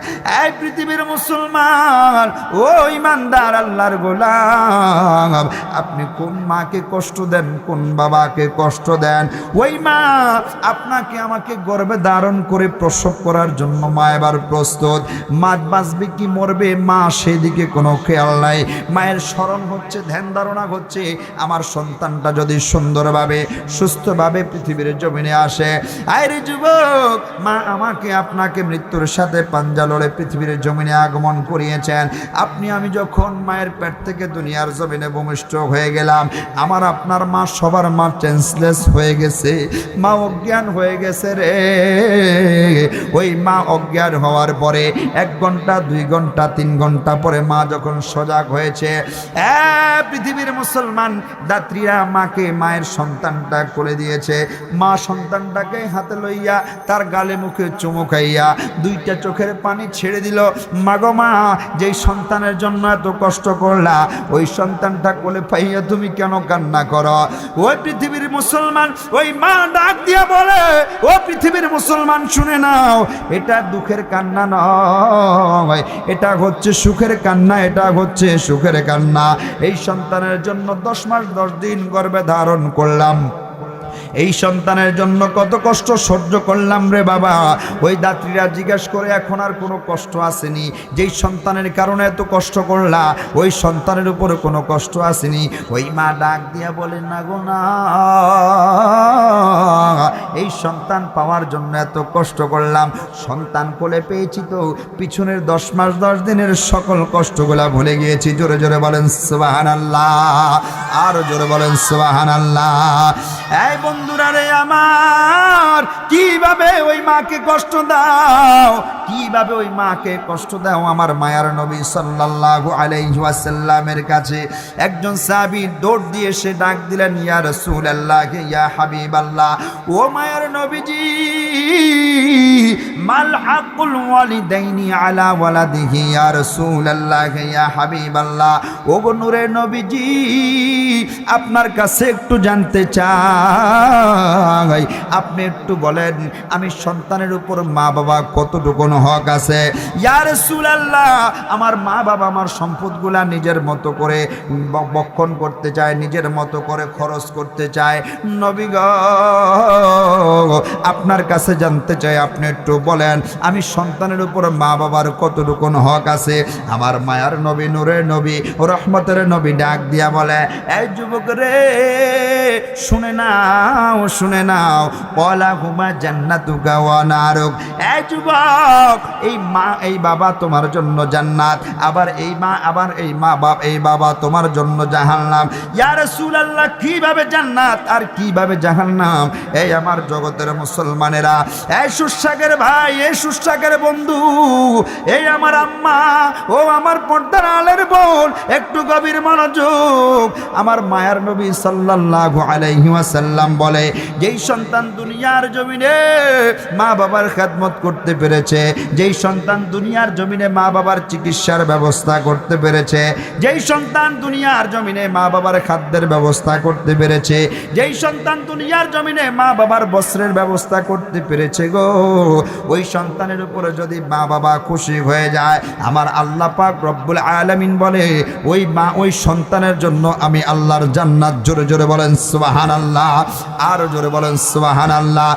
এই পৃথিবীর মুসলমান, ও ইমানদার আল্লাহর গোলাম, আপনি কোন মাকে কষ্ট দেন, কোন বাবাকে কষ্ট দেন? ওই মা আপনাকে আমাকে গর্ভে ধারণ করে প্রসব করার জন্য মা এবার প্রস্তুত। মা বাঁচবে কি মরবে মা সেদিকে কোনো খেয়াল নাই। মায়ের স্মরণ হচ্ছে, ধ্যান ধারণা হচ্ছে আমার সন্তানটা যদি সুন্দরভাবে সুস্থভাবে পৃথিবীর জমিনে আসে। আরে যুবক, মা আমাকে আপনাকে মৃত্যুর সাথে পাঞ্জা লড়ে পৃথিবীর জমিনে আগমন করিয়েছেন। আপনি আমি যখন যখন মায়ের পেট থেকে দুনিয়ার জমিনে ভূমিষ্ঠ হয়ে গেলাম, আমার আপনার মা সবার মা চেঞ্জলেস হয়ে গেছে, মা অজ্ঞান হয়ে গেছে রে। ওই মা অজ্ঞান হওয়ার পরে 1 ঘন্টা 2 ঘন্টা 3 ঘন্টা পরে মা যখন সজাগ হয়েছে, পৃথিবীর মুসলমান দাত্রীরা মাকে, মায়ের সন্তানটা কোলে দিয়েছে। মা সন্তানটাকে হাতে লইয়া তার গালে মুখে চুমু খাইয়া 2টা চোখের পানি ছেড়ে দিল। মাগো মা, যেই সন্তানের জন্য এত কষ্ট করলা, ওই সন্তানটা কোলে পাইয়া তুমি কেন কান্না করো? ওই পৃথিবীর মুসলমান, ওই মা ডাক দিয়া বলে, ও পৃথিবীর মুসলমান শুনে নাও, এটা দুঃখের কান্না নয়, এটা হচ্ছে সুখের কান্না, এটা হচ্ছে সুখের কান্না। এই সন্তানের জন্য 10 মাস 10 দিন গর্ভে ধারণ করলাম, এই সন্তানের জন্য কত কষ্ট সহ্য করলাম রে বাবা। ওই দাত্রীরা জিজ্ঞাসা করে, এখন আর কোনো কষ্ট আসেনি? যেই সন্তানের কারণে এত কষ্ট করলা, ওই সন্তানের উপরে কোনো কষ্ট আসেনি? ওই মা ডাক দিয়া বলে, না গো না, এই সন্তান পাওয়ার জন্য এত কষ্ট করলাম, সন্তান কোলে পেয়েছি তো পিছনের 10 মাস 10 দিনের সকল কষ্টগুলা ভুলে গিয়েছি। জোরে জোরে বলেন সুবহানাল্লাহ, আরো জোরে বলেন সুবহানাল্লাহ। এই বন্ধুরা রে আমার, কিভাবে ওই মাকে কষ্ট দাও, কিভাবে ওই মাকে কষ্ট দাও? আমার মায়ার নবী সাল্লাল্লাহু আলাইহি ওয়াসাল্লামের কাছে একজন সাহাবী দৌড় দিয়ে সে ডাক দিলেন, ইয়া রাসূলুল্লাহ, ইয়া হাবিবাল্লাহ, ও মায়ার নবীজি, মাল হাকুল ওয়ালিদাইনি আলা ওয়ালাদিহি, ইয়া রাসূলুল্লাহ, ইয়া হাবিবাল্লাহ, ও গো নূরের নবীজি, আপনার কাছে একটু জানতে চাই, আপনি একটু বলেন আমি সন্তানের উপর মা বাবা কতটুকু হক আছে? ইয়া রাসূলুল্লাহ, আমার মা বাবা আমার সম্পদগুলা নিজের মতো করে বক্ষণ করতে চায়, নিজের মতো করে খরচ করতে চায়। নবী গো, আপনার কাছে জানতে চাই, আপনি একটু বলেন আমি সন্তানের উপর মা বাবার কতটুকু হক আছে? আমার মায়ার নবী, নূরের নবী, রহমতের নবী ডাক দিয়া বলে, এই যুবক রে, শুনে নাও, শুনে নাও, পলা হুমা জান্নাতুকা ওয়া নারুক। এই যুবক, এই মা এই বাবা তোমার জন্য জান্নাত, আবার এই মা, আবার এই মা বাপ, এই বাবা তোমার জন্য জাহান্নাম। ইয়া রাসূলুল্লাহ, কিভাবে জান্নাত আর কিভাবে জাহান্নাম? এই আমার জগতের মুসলমানেরা, এই সুশাকের ভাই, এই সুশাকের বন্ধু, এই আমার আম্মা, ও আমার পর্দার আলের বোন, একটু গভীর মনোযোগ। আমার মায়ার নবী সাল্লাল্লাহু আলাইহি ওয়াসাল্লাম বলে, যেই সন্তান দুনিয়ার জমিনে মা বাবার খেদমত করতে পেরেছে, যেই সন্তান দুনিয়ার জমিনে মা বাবার চিকিৎসার ব্যবস্থা করতে পেরেছে, যেই সন্তান দুনিয়ার জমিনে মা বাবার খাদ্যের ব্যবস্থা করতে পেরেছে, যেই সন্তান দুনিয়ার জমিনে মা বাবার বস্ত্রের ব্যবস্থা করতে পেরেছে গো, ওই সন্তানের উপরে যদি মা বাবা খুশি হয়ে যায়, আমার আল্লাহ পাক রব্বুল আলামিন বলে, ওই মা, ওই সন্তানের জন্য আমি আল্লাহর জান্নাত। জোরে জোরে বলেন সুবহানাল্লাহ, আরো জোরে বলেন সুবহানাল্লাহ।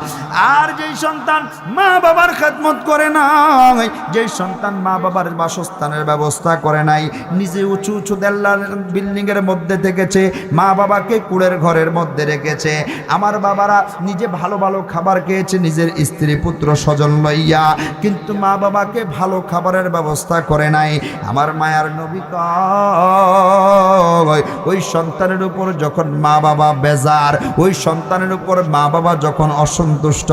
আর যেই সন্তান মা বাবার খেদমত করে নাই, যেই সন্তান মা বাবার বাসস্থানের ব্যবস্থা করে নাই, নিজে উঁচু উঁচু দেল্লার বিল্ডিং এর মধ্যে থেকেছে, মা বাবাকে কুড়ের ঘরের মধ্যে রেখেছে, আমার বাবারা নিজে ভালো ভালো খাবার খেয়েছে নিজের স্ত্রী পুত্র স্বজন লইয়া, কিন্তু মা বাবাকে ভালো খাবারের ব্যবস্থা করে নাই। আমার মায়ার নবী কয়, ওই সন্তানের উপর যখন মা বাবা বেজার, ওই সন্তানের উপর মা বাবা যখন অসন্তুষ্ট,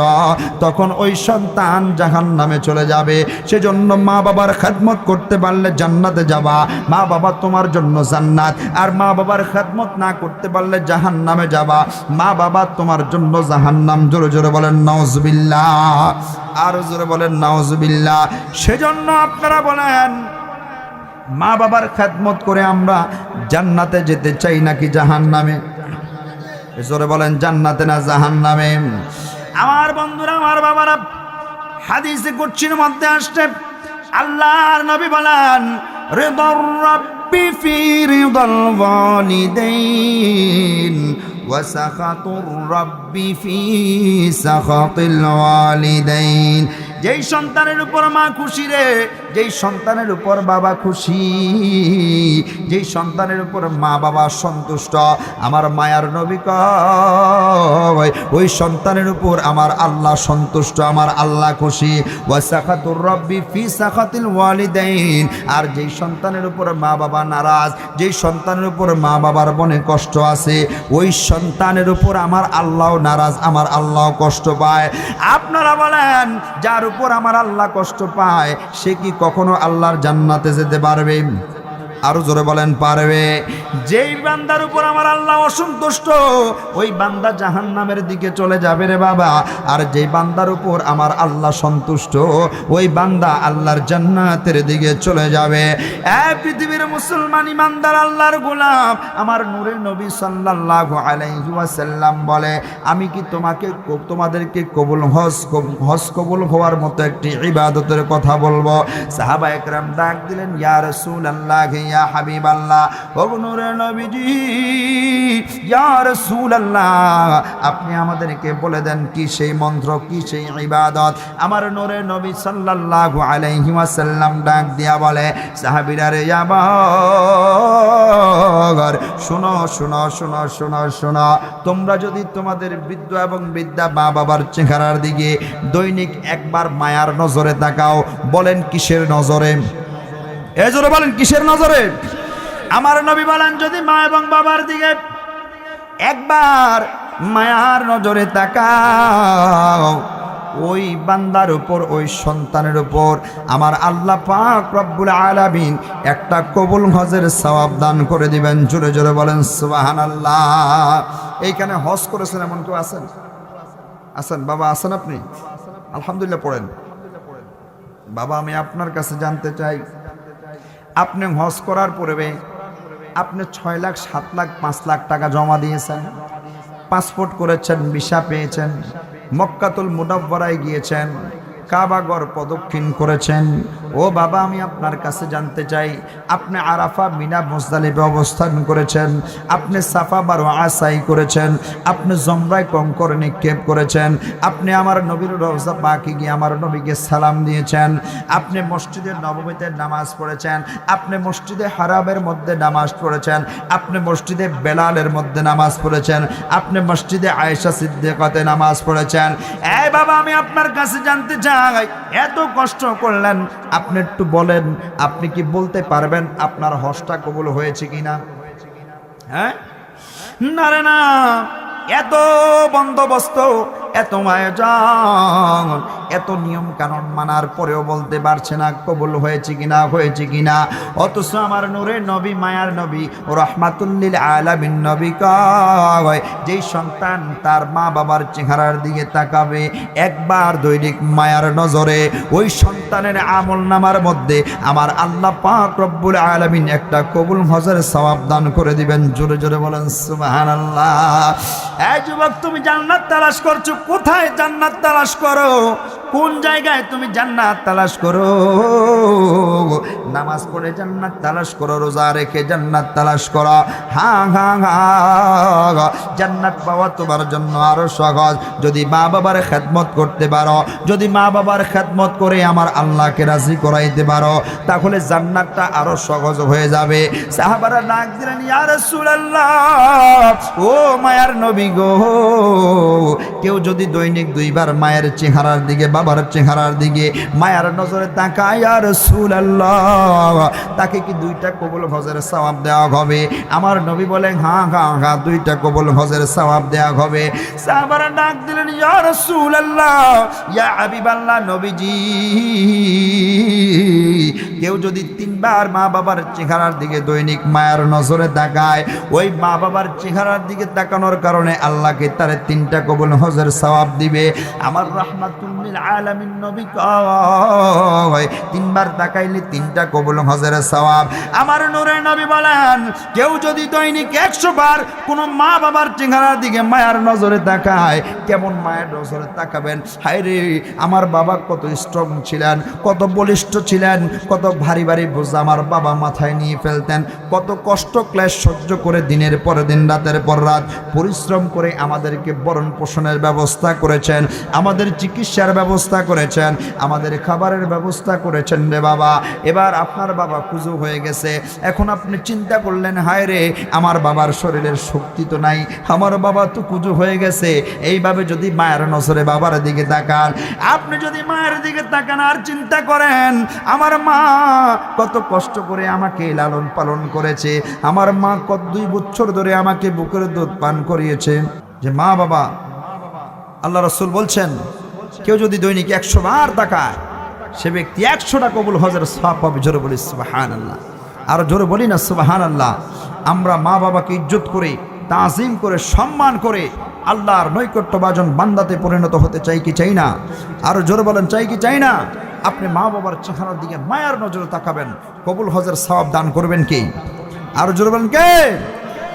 তখন ওই সন্তান জাহান্নামে চলে যাবে। সেজন্য মা বাবার খেদমত করতে পারলে জান্নাতে যাবা, মা বাবা তোমার জন্য জান্নাত। আর মা বাবার খেদমত না করতে পারলে জাহান্নামে যাবা, মা বাবা তোমার জন্য জাহান্নাম। জোরে জোরে বলেন নাউজুবিল্লাহ, আরো জোরে বলেন নাউজুবিল্লাহ। সেজন্য আপনারা বলেন, মা বাবার খেদমত করে আমরা জান্নাতে যেতে চাই নাকি জাহান্নামে? জোরে বলেন, জান্নাতে না জাহান্নামে? আমার বন্ধুরা, আমার বাবারা, হাদিসে কুদসির মধ্যে আসছে, আল্লাহর নবী বলেন, রিদার রাব্বি ফি রিদাল ওয়ালিদাইন ওয়া সাখাতুর রাব্বি ফি সাখাতিল ওয়ালিদাইন। যেই সন্তানের উপর মা খুশি রে, যেই সন্তানের উপর বাবা খুশি, যেই সন্তানের উপর মা বাবা সন্তুষ্ট, আমার মায়ার নবী কয় ওই সন্তানের উপর আমার আল্লাহ সন্তুষ্ট, আমার আল্লাহ খুশি। ওয়া সাখাতুর রাব্বি ফি সাখাতিল ওয়ালিদাইন, আর যেই সন্তানের উপর মা বাবা নারাজ, যেই সন্তানের উপর মা বাবার মনে কষ্ট আছে, ওই সন্তানের উপর আমার আল্লাহ নারাজ, আমার আল্লাহ কষ্ট পায়। আপনারা বলেন যার উপর আমার আল্লাহ কষ্ট পায় সে কি কখনো আল্লাহর জান্নাতে যেতে পারবে? আরো জোরে বলেন পারবে? যেই বান্দার উপর আমার আল্লাহ অসন্তুষ্ট ওই বান্দা জাহান্নামের দিকে চলে যাবে রে বাবা, আর যেই বান্দার উপর আমার আল্লাহ সন্তুষ্ট ওই বান্দা আল্লাহর জান্নাতের দিকে চলে যাবে। এই পৃথিবীর মুসলমান ইমানদার আল্লাহর গোলাম আমার নূরের নবী সাল্লাল্লাহু আলাইহি ওয়াসাল্লাম বলে, আমি কি তোমাদেরকে হজ কবুল হওয়ার মতো একটি ইবাদতের কথা বলবো? সাহাবা একরাম ডাক দিলেন, ইয়া রাসূলুল্লাহ, ইয়া হাবিবাল্লাহ, ও নূরের নবীজি, ইয়া রাসূলুল্লাহ, আপনি আমাদেরকে বলে দেন কি সেই মন্ত্র, কি সেই ইবাদত? আমার নূরের নবী সাল্লাল্লাহু আলাইহি ওয়াসাল্লাম ডাক দিয়া বলে, সাহাবীরা রে আমার শোনো শোনো শোনো শোনো শোনো, তোমরা যদি তোমাদের বৃদ্ধ এবং বৃদ্ধা মা বাবার চেহারার দিকে দৈনিক একবার মায়ার নজরে তাকাও, বলেন কিসের নজরে? এজন্য বলেন কিসের নজরে? আমার নবী বলেন যদি মা এবং বাবার দিকে একবার মায়ার নজরে তাকাও, ওই বান্দার উপর, ওই সন্তানের উপর আমার আল্লাহ পাক রব্বুল আলামিন একটা কবুল হজের সওয়াব দান করে দিবেন। জোরে জোরে বলেন সুবহানাল্লাহ। এইখানে হজ করেছেন এমন কেউ আছেন? আছেন বাবা? আছেন আপনি? আলহামদুলিল্লাহ পড়েন। বাবা আমি আপনার কাছে জানতে চাই, আপনি হজ করার পরে আপনি 6 লাখ 7 লাখ 5 লাখ টাকা জমা দিয়েছেন, পাসপোর্ট করেছেন, ভিসা পেয়েছেন, মক্কাতুল মুনাওয়ারায় গিয়েছেন, কাবাগর প্রদক্ষিণ করেছেন। ও বাবা আমি আপনার কাছে জানতে চাই, আপনি আরাফা, মিনা, মুজদালিফা অবস্থান করেছেন, আপনি সাফা মারওয়া সাই করেছেন, আপনি জমরায় কঙ্কর নিক্ষেপ করেছেন, আপনি আমার নবীর রওজা পাকে গিয়ে আমার নবীকে সালাম দিয়েছেন, আপনি মসজিদের নববীতে নামাজ পড়েছেন, আপনি মসজিদে হারামের মধ্যে নামাজ পড়েছেন, আপনি মসজিদে বেলালের মধ্যে নামাজ পড়েছেন, আপনি মসজিদে আয়েশা সিদ্দিকাতে নামাজ পড়েছেন। এই বাবা আমি আপনার কাছে জানতে চাই, এত কষ্ট করলেন, আপনি একটু বলেন, আপনি কি বলতে পারবেন আপনার হজটা কবুল হয়েছে কিনা? হ্যাঁ না রে না, এত বন্দোবস্ত, এত আয়োজন, এত নিয়ম কানুন মানার পরেও বলতে পারছে না কবুল হয়েছে কিনা, হয়েছে কিনা। অথচ আমার নূরের নবী, মায়ার নবী, রাহমাতুল লিল আলামিন নবী কয় যেই সন্তান তার মা বাবার চেহারার দিকে তাকাবে একবার দৈনিক মায়ার নজরে, ওই সন্তানের আমল নামার মধ্যে আমার আল্লাহ পাক রব্বুল আলামিন একটা কবুল হজের সওয়াব দান করে দিবেন। জোরে জোরে বলেন সুবহানাল্লাহ। এই যুবক তুমি জান্নাত তালাশ করছো, কোথায় জান্নাত তালাশ করো? কোন জায়গায় তুমি জান্নাত তালাশ করো? নামাজ পড়ে জান্নাত তালাশ করো, রোজা রেখে জান্নাত তালাশ করো। হ্যাঁ হ্যাঁ হ্যাঁ, জান্নাত পাওয়া তোমার জন্য আরো সহজ যদি মা বাবার খেদমত করতে পারো, যদি মা বাবার খেদমত করে আমার আল্লাহকে রাজি করাইতে পারো, তাহলে জান্নাতটা আরো সহজ হয়ে যাবে। সাহাবারা ডাক দিলেন, ইয়া রাসূলুল্লাহ, ও মায়ার নবী গো, কেউ যদি দৈনিক 2 বার মায়ের চেহারার দিকে, বাবার চেহারার দিকে মায়ার নজরে তাকায়, ইয়া রাসূলুল্লাহ, তাকে কি 2টা কবুল হজের সওয়াব দেওয়া হবে? আমার নবী বলেন হ্যাঁ হ্যাঁ হ্যাঁ, 2টা কবুল হজের সওয়াব দেওয়া হবে। সাহাবারা ডাক দিলেন, ইয়া রাসূলুল্লাহ, ইয়া হাবিবাল্লাহ, নবীজি, কেউ যদি 3 বার মা বাবার চেহারার দিকে দৈনিক মায়ের নজরে তাকায়, ওই মা বাবার চেহারার দিকে তাকানোর কারণে আল্লাহকে তার 3টা কবুল হজের সওয়াব দিবে। আমার রাহমাতুল লিল আলামিন নবী কয় 3 বার তাকাইলে 3টা কবুল হজের সওয়াব। আমার নূরের নবী বলেন, কেউ যদি দৈনিক 100 বার কোনো মা বাবার চেহারার দিকে মায়ার নজরে তাকায়, কেমন মায়ের নজরে তাকাবেন, হায় রে আমার বাবা কত স্ট্রং ছিলেন, কত বলিষ্ঠ ছিলেন, কত ভারী ভারী বোঝা আমার বাবা মাথায় নিয়ে ফেলতেন, কত কষ্ট ক্লেশ সহ্য করে দিনের পর দিন রাতের পর রাত পরিশ্রম করে আমাদেরকে ভরণ পোষণের ব্যবস্থা করেছেন, আমাদের চিকিৎসার ব্যবস্থা করেছেন, আমাদের খাবারের ব্যবস্থা করেছেন রে বাবা। এবার আপনার বাবা কুজো হয়ে গেছে, এখন আপনি চিন্তা করলেন, হায় রে আমার বাবার শরীরের শক্তি তো নাই, আমার বাবা তো কুজো হয়ে গেছে। এইভাবে যদি মায়ের নজরে বাবার দিকে তাকান, আপনি যদি মায়ের দিকে তাকান আর চিন্তা করেন, আমার মা কত কষ্ট করে আমাকে লালন পালন করেছে, আমার মা কত 2 বছর ধরে আমাকে বুকের দুধ পান করিয়েছে। যে মা বাবা, আল্লাহ রাসূল বলছেন, কেউ যদি দৈনিক 100 বার তাকায়, সে ব্যক্তি 100টা কবুল হজের সওয়াব পাবে। জোরে বলি সুবহানাল্লাহ, আরো জোরে বলি না সুবহানাল্লাহ। আমরা মা বাবাকে ইজ্জত করে, তাজিম করে, সম্মান করে আল্লাহর নৈকট্যভাজন বান্দাতে পরিণত হতে চাই কি চাই না? আরো জোরে বলেন, চাই কি চাই না? আপনি মা বাবার চেহারার দিকে মায়ার নজরে তাকাবেন, কবুল হজের সওয়াব দান করবেন কে? আরো জোরে বলেন কে?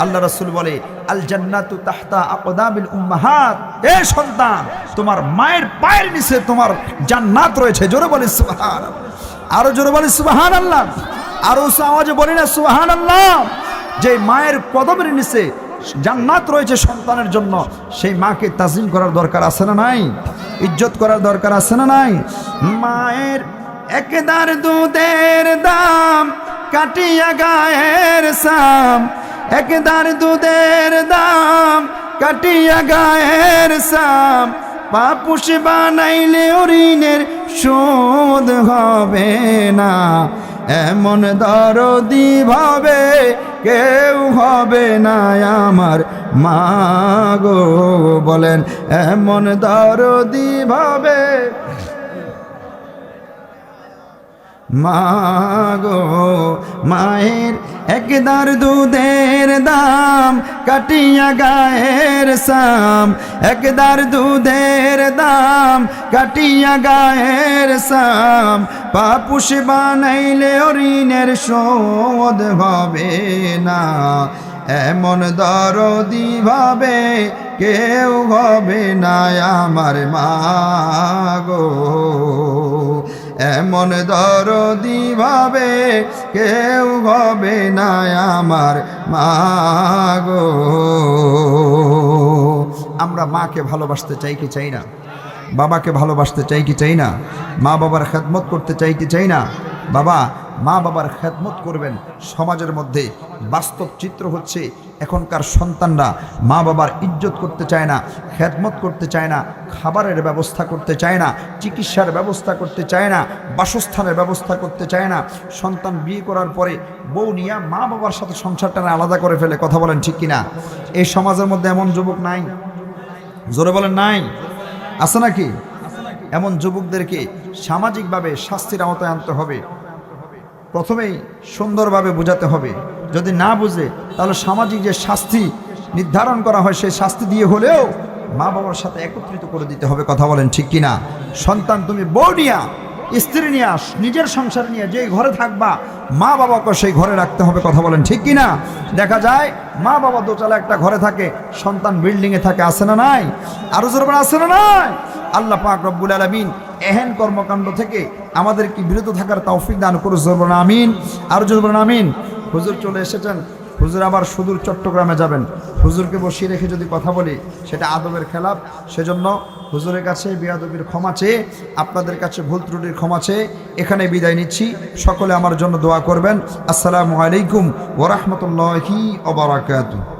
আল্লাহ রাসূল বলে, আল জান্নাতু তাহতা আকদামিল উম্মাহাত। এ সন্তান, তোমার মায়ের পায়ের নিচে তোমার জান্নাত রয়েছে। জোরে বলি সুবহানাল্লাহ, আরো জোরে বলি সুবহানাল্লাহ, আরো উচ্চ আওয়াজে বলি না সুবহানাল্লাহ। যে মায়ের কদমের নিচে জান্নাত রয়েছে সন্তানের জন্য, সেই মাকে তাজিম করার দরকার আছে না নাই? ইজ্জত করার দরকার আছে না নাই? মায়ের একদার দুধের দাম কাটিয়া গায়ের সাম, একদার দুধের দাম কাটিয়া গায়ের সাম, পাপুষ বানাইলে ঋণের শোধ হবে না, এমন দরদি ভাবে কেউ হবে না আমার মা গো। বলেন, এমন দরদি ভাবে মা গো। মায়ের একদার দুধের দাম কাটিয়া গায়ের সাম, একদার দুধের দাম কাটিয়া গায়ের সাম, পাপুষ বানাইলে ঋণের শোধ হবে না, এমন দরদি ভাবে কেউ হবে না আমার মা গো, এমন দরদি ভাবে কেউ হবে না আমার মা গো। আমরা মাকে ভালোবাসতে চাই কি চাই না? বাবাকে ভালোবাসতে চাই কি চাই না? মা বাবার খেদমত করতে চাই কি চাই না? বাবা মা বাবার খেদমত করবেন। সমাজের মধ্যে বাস্তব চিত্র হচ্ছে, এখনকার সন্তানরা মা বাবার ইজ্জত করতে চায় না, খেদমত করতে চায় না, খাবারের ব্যবস্থা করতে চায় না, চিকিৎসার ব্যবস্থা করতে চায় না, বাসস্থানের ব্যবস্থা করতে চায় না। সন্তান বিয়ে করার পরে বউ নিয়ে মা বাবার সাথে সংসারটা আলাদা করে ফেলে। কথা বলেন ঠিক কিনা? এই সমাজের মধ্যে এমন যুবক নাই? জোরে বলেন নাই? আছে নাকি? এমন যুবকদেরকে সামাজিকভাবে শাস্তির আওতায় আনতে হবে। প্রথমেই সুন্দরভাবে বোঝাতে হবে, যদি না বুঝে তাহলে সামাজিক যে শাস্তি নির্ধারণ করা হয় সেই শাস্তি দিয়ে হলেও মা বাবার সাথে একত্রিত করে দিতে হবে। কথা বলেন ঠিক কিনা? সন্তান তুমি বউ নিয়া, স্ত্রী নিয়া, নিজের সংসার নিয়ে যে ঘরে থাকবা, মা বাবাকে সেই ঘরে রাখতে হবে। কথা বলেন ঠিক কিনা? দেখা যায় মা বাবা দোতলা একটা ঘরে থাকে, সন্তান বিল্ডিংয়ে থাকে। আছে না নাই? আরো জোরে বলেন, আছে না নাই? আল্লাহ পাক রব্বুল আলামিন এহেন কর্মকাণ্ড থেকে আমাদের কি বিরত থাকার তৌফিক দান করুন। জোরে বলেন আমিন, আরো জোরে বলেন আমিন। হুজুর চলে এসেছেন, হুজুর আবার সুদূর চট্টগ্রামে যাবেন। হুজুরকে বসিয়ে রেখে যদি কথা বলি সেটা আদবের খেলাফ। সেজন্য হুজুরের কাছে বেয়াদবির ক্ষমা চেয়ে, আপনাদের কাছে ভুল ত্রুটির ক্ষমা চেয়ে এখানে বিদায় নিচ্ছি। সকলে আমার জন্য দোয়া করবেন। আসসালামু আলাইকুম ওয়া রাহমাতুল্লাহি ওয়া বারাকাতুহু।